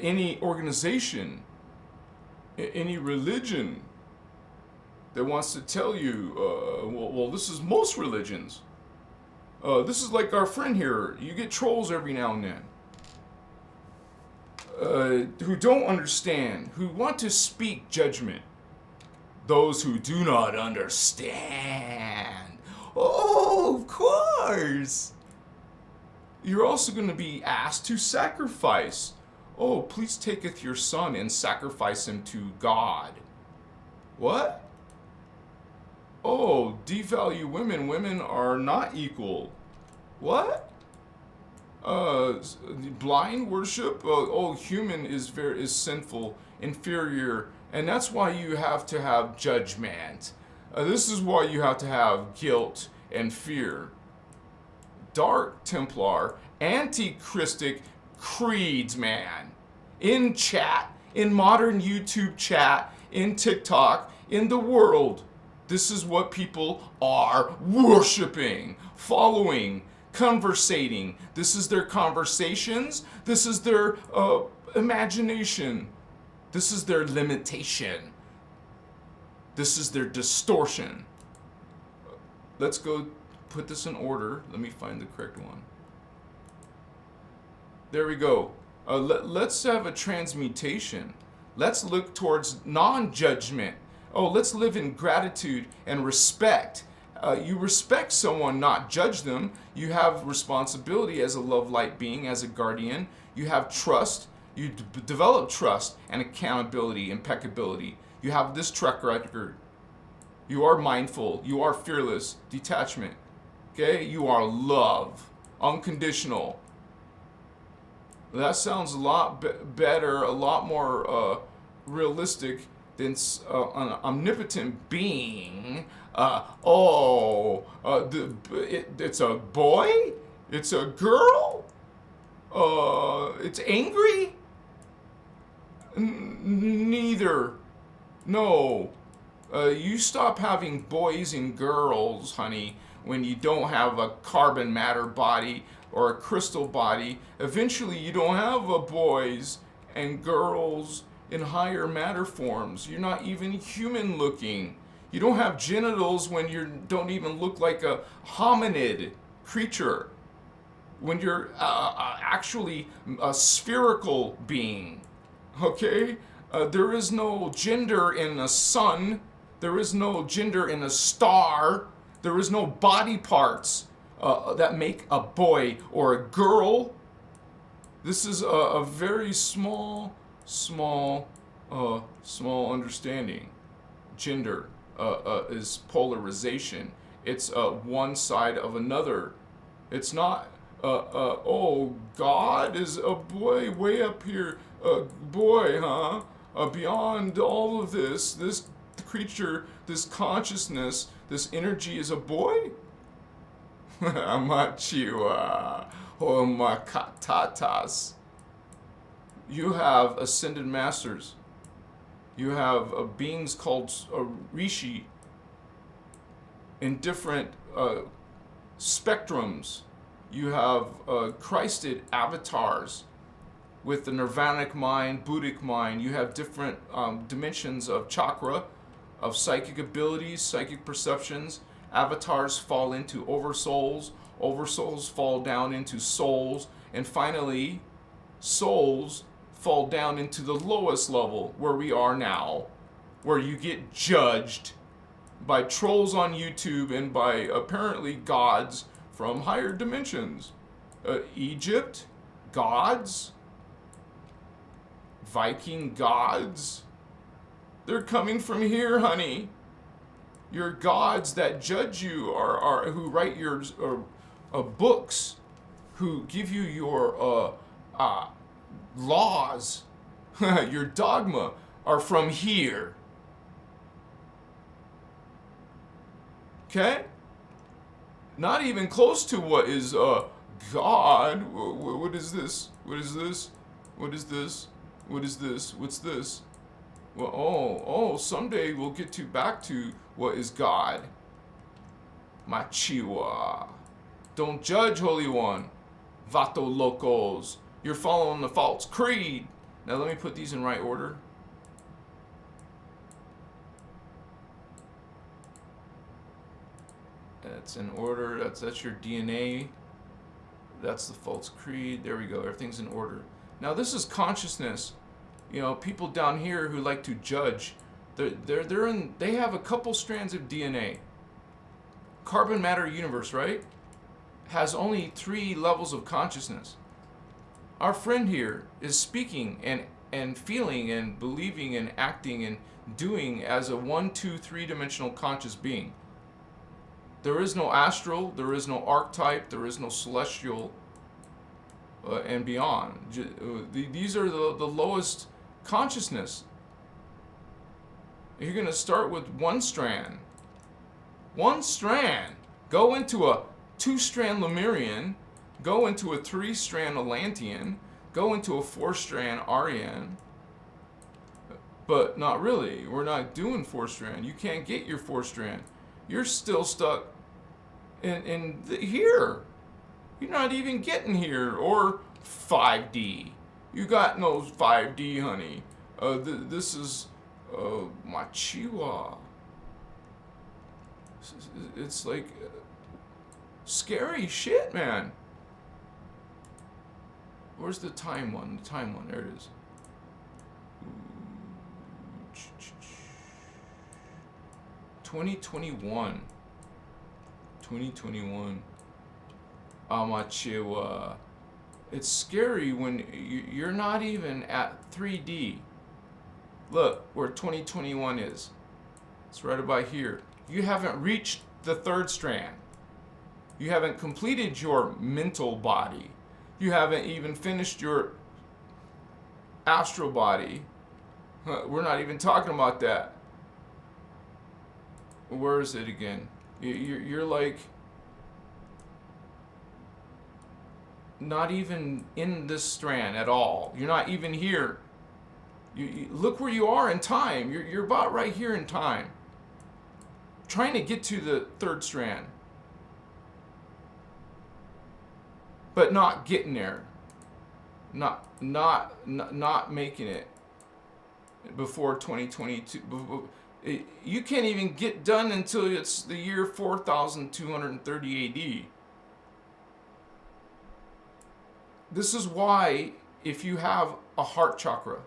any organization, any religion that wants to tell you, well, this is most religions. This is like our friend here. You get trolls every now and then. Who don't understand, who want to speak judgment. Those who do not understand. Oh, of course. You're also going to be asked to sacrifice. Oh, please taketh your son and sacrifice him to God. What? Oh, devalue women. Women are not equal. What? Blind worship. Human is sinful, inferior, and that's why you have to have judgment. This is why you have to have guilt and fear. Dark Templar, anti-Christic creeds, man. In chat, in modern YouTube chat, in TikTok, in the world. This is what people are worshiping, following, conversating. This is their conversations. This is their imagination. This is their limitation. This is their distortion. Let's go put this in order. Let me find the correct one. There we go. Let's have a transmutation. Let's look towards non-judgment. Oh, let's live in gratitude and respect. You respect someone, not judge them. You have responsibility as a love light being, as a guardian. You have trust. You develop trust and accountability, impeccability. You have this track record. You are mindful. You are fearless. Detachment. Okay? You are love. Unconditional. That sounds a lot better, a lot more realistic than an omnipotent being. It's a boy? It's a girl? It's angry? Neither. No. You stop having boys and girls, honey, when you don't have a carbon matter body or a crystal body. Eventually you don't have boys and girls in higher matter forms. You're not even human looking. You don't have genitals when you don't even look like a hominid creature. When you're actually a spherical being. Okay? There is no gender in a sun. There is no gender in a star. There is no body parts that make a boy or a girl. This is a very small understanding. Gender is polarization. It's one side of another. It's not, oh, God is a boy way up here. Boy, huh? Beyond all of this creature, this consciousness, this energy is a boy? Amachiwa, oh makatatas. You have ascended masters. You have beings called Rishi in different spectrums. You have Christed avatars with the nirvanic mind, Buddhic mind. You have different dimensions of chakra, of psychic abilities, psychic perceptions. Avatars fall into oversouls. Oversouls fall down into souls. And finally, souls fall down into the lowest level, where we are now, where you get judged by trolls on YouTube and by apparently gods from higher dimensions. Egypt, gods, Viking gods, they're coming from here, honey. Your gods that judge you are who write your books, who give you your laws, your dogma, are from here. Okay? Not even close to what is God. What is this? What is this? What is this? What is this? What's this? Well, someday we'll get back to what is God. Machiwa. Don't judge, Holy One. Vato locos. You're following the false creed. Now let me put these in right order. That's in order. That's your DNA. That's the false creed. There we go. Everything's in order. Now this is consciousness. You know, people down here who like to judge, they have a couple strands of DNA. Carbon matter universe, right? Has only 3 levels of consciousness. Our friend here is speaking and feeling and believing and acting and doing as a 1, 2, 3-dimensional conscious being. There is no astral, there is no archetype, there is no celestial, and beyond. These are the lowest consciousness. You're going to start with 1 strand. 1 strand. Go into a 2-strand Lemurian. Go into a 3-strand Atlantean. Go into a 4-strand Aryan. But not really. We're not doing 4-strand. You can't get your 4-strand. You're still stuck in here. You're not even getting here. Or 5D. You got no 5D, honey. This is Machiwa. It's like scary shit, man. Where's the time one? The time one. There it is. 2021. 2021. Amachiwa. It's scary when you're not even at 3D. Look where 2021 is. It's right about here. You haven't reached the third strand. You haven't completed your mental body. You haven't even finished your astral body. We're not even talking about that. Where is it again? You're like not even in this strand at all. You're not even here. You look where you are in time. You're about right here in time. Trying to get to the third strand, but not getting there. Not making it before 2022. You can't even get done until it's the year 4230 AD. This is why if you have a heart chakra,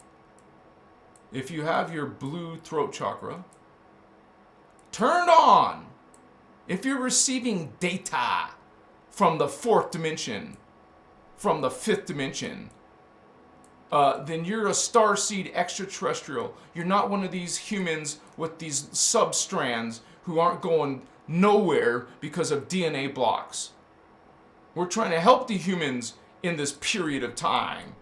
if you have your blue throat chakra turned on, if you're receiving data from the fourth dimension, from the fifth dimension, then you're a starseed extraterrestrial. You're not one of these humans with these substrands who aren't going nowhere because of DNA blocks. We're trying to help the humans in this period of time.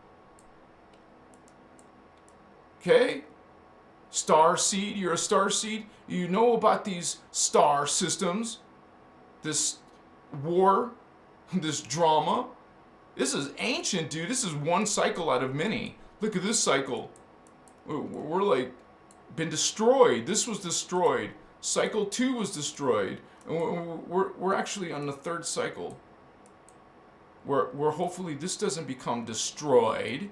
Okay? Starseed, you're a starseed. You know about these star systems, this war, this drama. This is ancient, dude. This is one cycle out of many. Look at this cycle. We're like been destroyed. This was destroyed. Cycle 2 was destroyed. And we're actually on the third cycle. Where hopefully this doesn't become destroyed.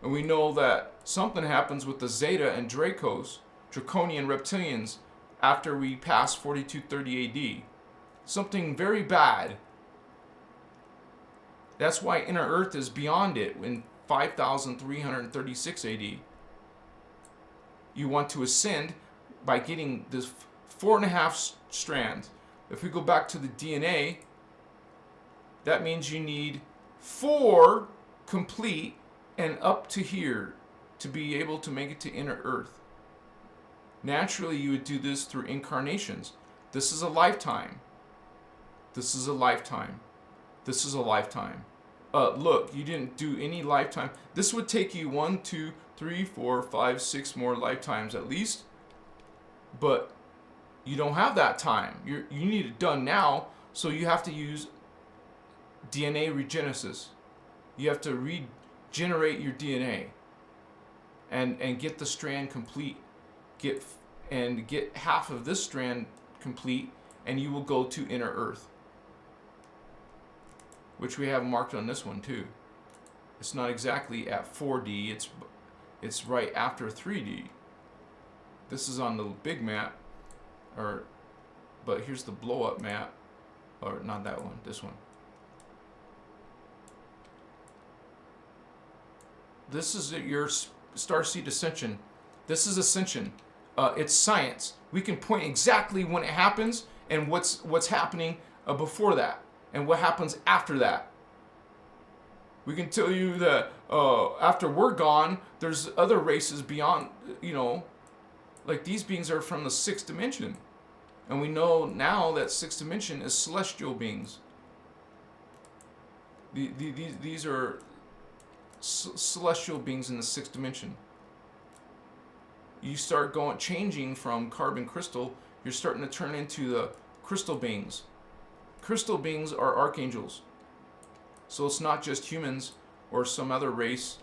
And we know that something happens with the Zeta and Dracos, Draconian reptilians, after we pass 4230 AD. Something very bad. That's why Inner Earth is beyond it in 5336 AD. You want to ascend by getting this 4.5 strands. If we go back to the DNA, that means you need 4 complete and up to here to be able to make it to Inner Earth. Naturally, you would do this through incarnations. This is a lifetime. This is a lifetime. This is a lifetime. Look, you didn't do any lifetime. This would take you 1, 2, 3, 4, 5, 6 more lifetimes at least. But you don't have that time. You need it done now, so you have to use DNA regenesis. You have to regenerate your DNA and get the strand complete. Get half of this strand complete, and you will go to Inner Earth, which we have marked on this one too. It's not exactly at 4D, it's right after 3D. This is on the big map, but here's the blow up map, or not that one, this one. This is your Starseed Ascension. This is Ascension. It's science. We can point exactly when it happens and what's happening before that and what happens after that. We can tell you that after we're gone, there's other races beyond, like these beings are from the 6th dimension. And we know now that 6th dimension is celestial beings. These are celestial beings in the 6th dimension. You start changing from carbon crystal, you're starting to turn into the crystal beings. Crystal beings are archangels. So it's not just humans or some other race.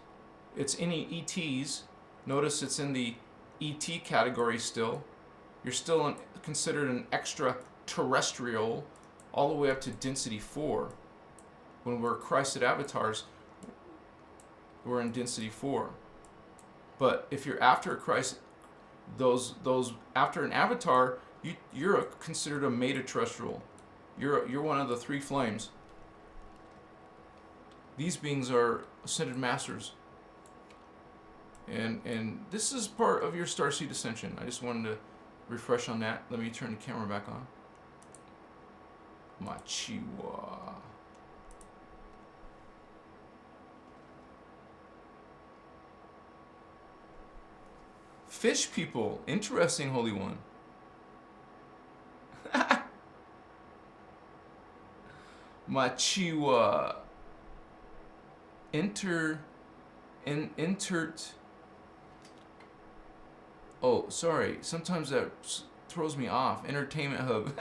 It's any ETs. Notice it's in the ET category still. You're still considered an extraterrestrial all the way up to density 4. When we're Christed avatars, we're in density 4. But if you're after Christ, those after an avatar, you're considered a metaterrestrial. You're one of the 3 flames. These beings are ascended masters. And this is part of your Starseed Ascension. I just wanted to refresh on that. Let me turn the camera back on. Machiwa. Fish people. Interesting, Holy One. Machiwa. Intert. Oh, sorry. Sometimes that throws me off. Entertainment hub.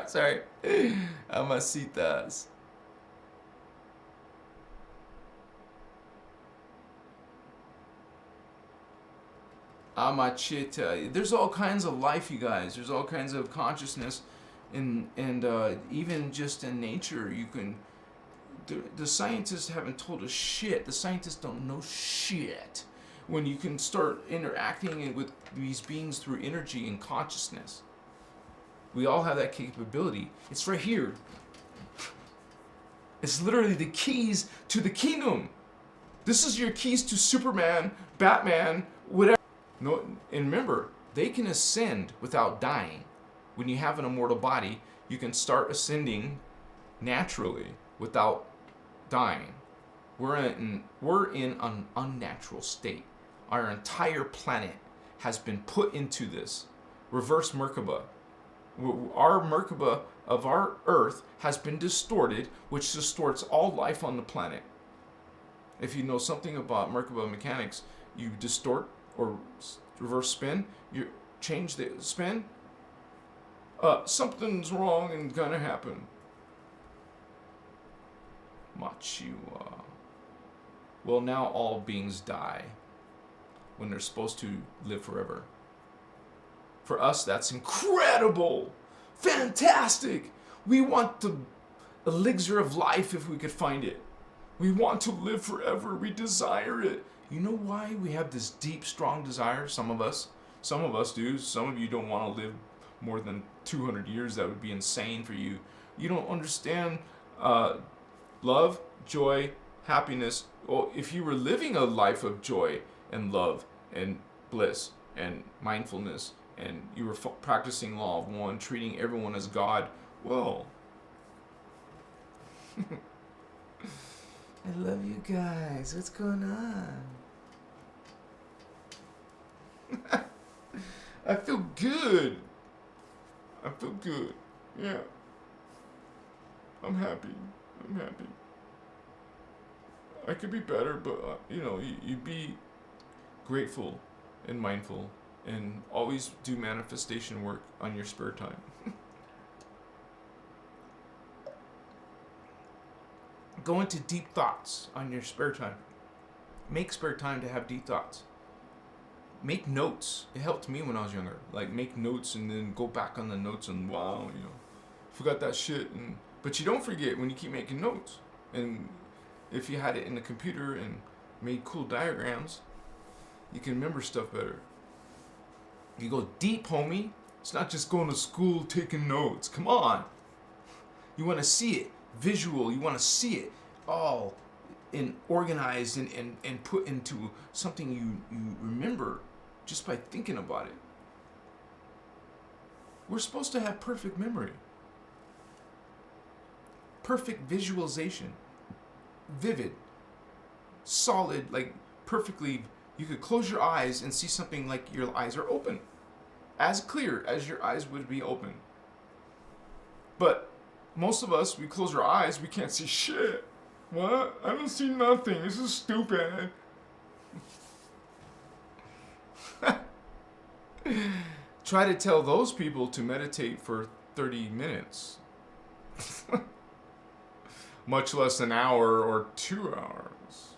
Sorry. Amasitas. Amachita. There's all kinds of life, you guys. There's all kinds of consciousness, and even just in nature, you can. The scientists haven't told us shit. The scientists don't know shit. When you can start interacting with these beings through energy and consciousness, we all have that capability. It's right here. It's literally the keys to the kingdom. This is your keys to Superman, Batman, whatever. No, and remember, they can ascend without dying. When you have an immortal body, you can start ascending naturally without dying. We're in an unnatural state. Our entire planet has been put into this reverse Merkaba. Our Merkaba of our Earth has been distorted, which distorts all life on the planet. If you know something about Merkaba mechanics, you distort or reverse spin, you change the spin, something's wrong and gonna happen. Machiwa. Well, now all beings die when they're supposed to live forever. For us, that's incredible, fantastic. We want the elixir of life if we could find it. We want to live forever. We desire it. You know why we have this deep, strong desire? Some of us do. Some of you don't want to live more than 200 years. That would be insane for you. You don't understand love, joy, happiness. Well, if you were living a life of joy and love and bliss and mindfulness, and you were practicing law of one, treating everyone as God, well, I love you guys. What's going on? I feel good. I feel good. Yeah. I'm happy. I could be better, but you be grateful and mindful, and always do manifestation work on your spare time. Go into deep thoughts on your spare time. Make spare time to have deep thoughts. Make notes. It helped me when I was younger. Like, make notes and then go back on the notes and wow, forgot that shit. But you don't forget when you keep making notes. And if you had it in the computer and made cool diagrams, you can remember stuff better. You go deep, homie. It's not just going to school taking notes. Come on. You want to see it. Visual. You want to see it all organized and put into something you remember just by thinking about it. We're supposed to have perfect memory. Perfect visualization. Vivid. Solid, like perfectly. You could close your eyes and see something like your eyes are open. As clear as your eyes would be open. But most of us, we close our eyes, we can't see shit. What? I don't see nothing. This is stupid. Try to tell those people to meditate for 30 minutes. Much less an hour or 2 hours.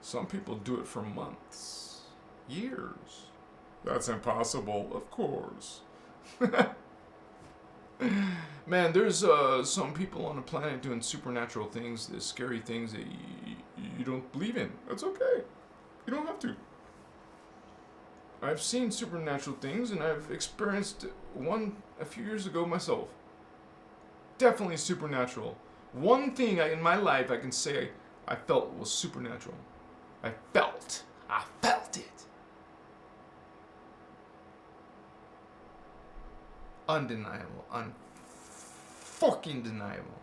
Some people do it for months, years. That's impossible, of course. Man, there's some people on the planet doing supernatural things, the scary things that you don't believe in. That's okay. You don't have to. I've seen supernatural things, and I've experienced one a few years ago myself. Definitely supernatural. One thing in my life I can say I felt was supernatural. I felt it. undeniable, unfucking deniable.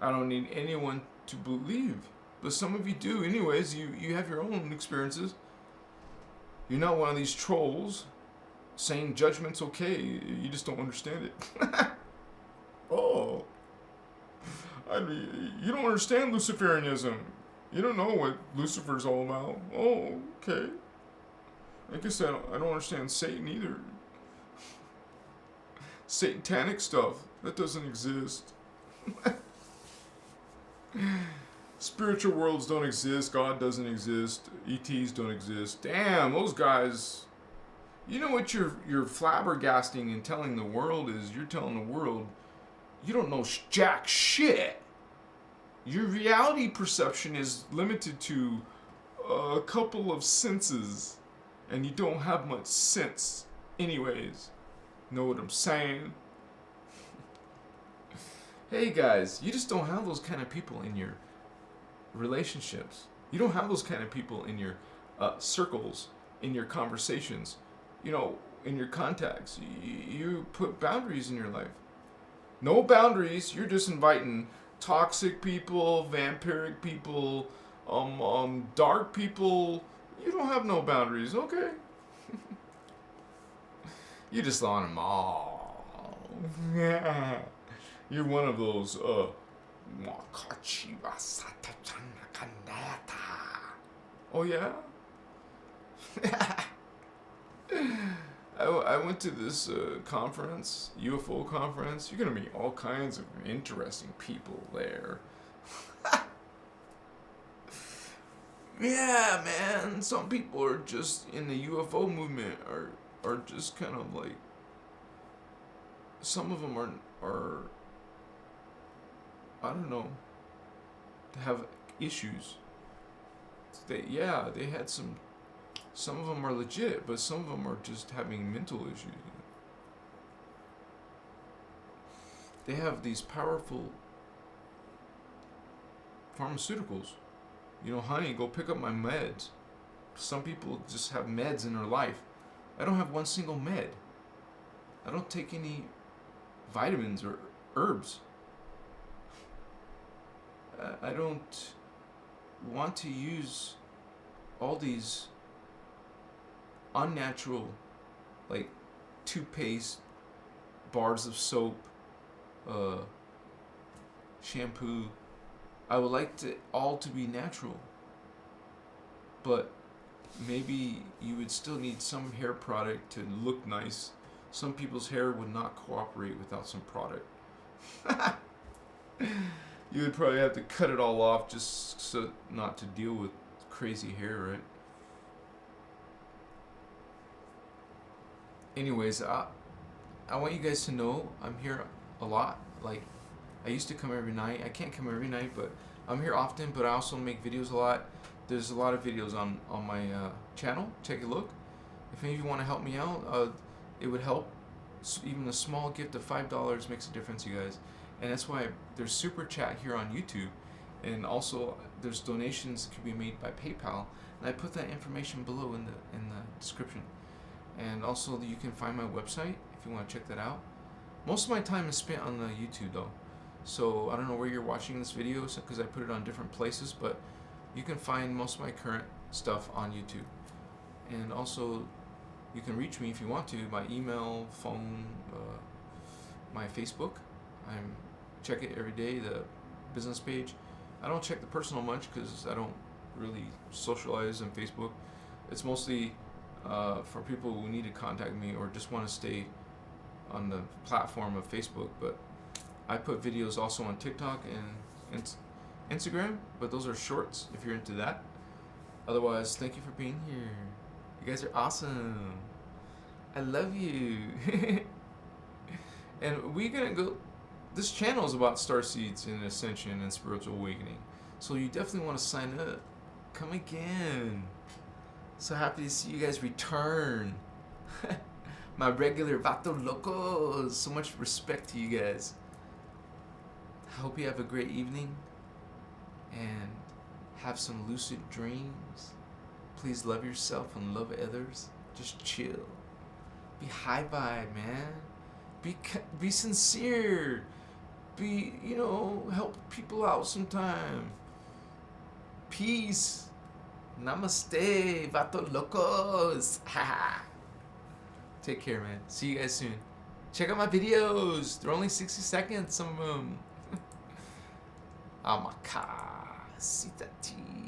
I don't need anyone to believe, but some of you do. Anyways, you have your own experiences. You're not one of these trolls saying judgment's okay. You just don't understand it. Oh, you don't understand Luciferianism. You don't know what Lucifer's all about. Oh, okay. I guess I don't understand Satan either. Satanic stuff, that doesn't exist. Spiritual worlds don't exist. God doesn't exist. ETs don't exist. Damn, those guys. You know what you're flabbergasting and telling the world is? You're telling the world you don't know jack shit. Your reality perception is limited to a couple of senses, and you don't have much sense anyways. Know what I'm saying? Hey guys, you just don't have those kind of people in your relationships. You don't have those kind of people in your circles, in your conversations, you know, in your contacts. You put boundaries in your life. No boundaries. You're just inviting toxic people, vampiric people, dark people. You don't have no boundaries, okay? You just want them all. You're one of those, oh yeah? I went to this conference, UFO conference. You're going to meet all kinds of interesting people there. Yeah, man. Some people are just in the UFO movement are just kind of like, some of them are I don't know, have issues. They had some of them are legit, but some of them are just having mental issues. They have these powerful pharmaceuticals. You know, honey, go pick up my meds. Some people just have meds in their life. I don't have one single med. I don't take any vitamins or herbs. I don't want to use all these unnatural, like, toothpaste, bars of soap, shampoo. I would like to all to be natural, but maybe you would still need some hair product to look nice. Some people's hair would not cooperate without some product. You would probably have to cut it all off just so not to deal with crazy hair, right? Anyways, I want you guys to know I'm here a lot. Like, I used to come every night. I can't come every night, but I'm here often. But I also make videos a lot. There's a lot of videos on my channel. Take a look. If any of you want to help me out, it would help. Even a small gift of $5 makes a difference, you guys. And that's why there's super chat here on YouTube, and also there's donations that can be made by PayPal, and I put that information below in the description. And also you can find my website if you want to check that out. Most of my time is spent on the YouTube though, so I don't know where you're watching this video because I put it on different places, but you can find most of my current stuff on YouTube. And also you can reach me if you want to by email, phone, my Facebook. Check it every day, the business page. I don't check the personal much because I don't really socialize on Facebook. It's mostly for people who need to contact me or just want to stay on the platform of Facebook. But I put videos also on TikTok and Instagram, but those are shorts if you're into that. Otherwise, thank you for being here. You guys are awesome. I love you. And we're gonna go. This channel is about starseeds and ascension and spiritual awakening, so you definitely want to sign up. Come again. So happy to see you guys return. My regular Vato Locos. So much respect to you guys. I hope you have a great evening and have some lucid dreams. Please love yourself and love others. Just chill. Be high vibe, man. Be sincere. Be, help people out sometime. Peace. Namaste, vato locos. Take care, man. See you guys soon. Check out my videos. They're only 60 seconds, some of them. Amaka. Sitati.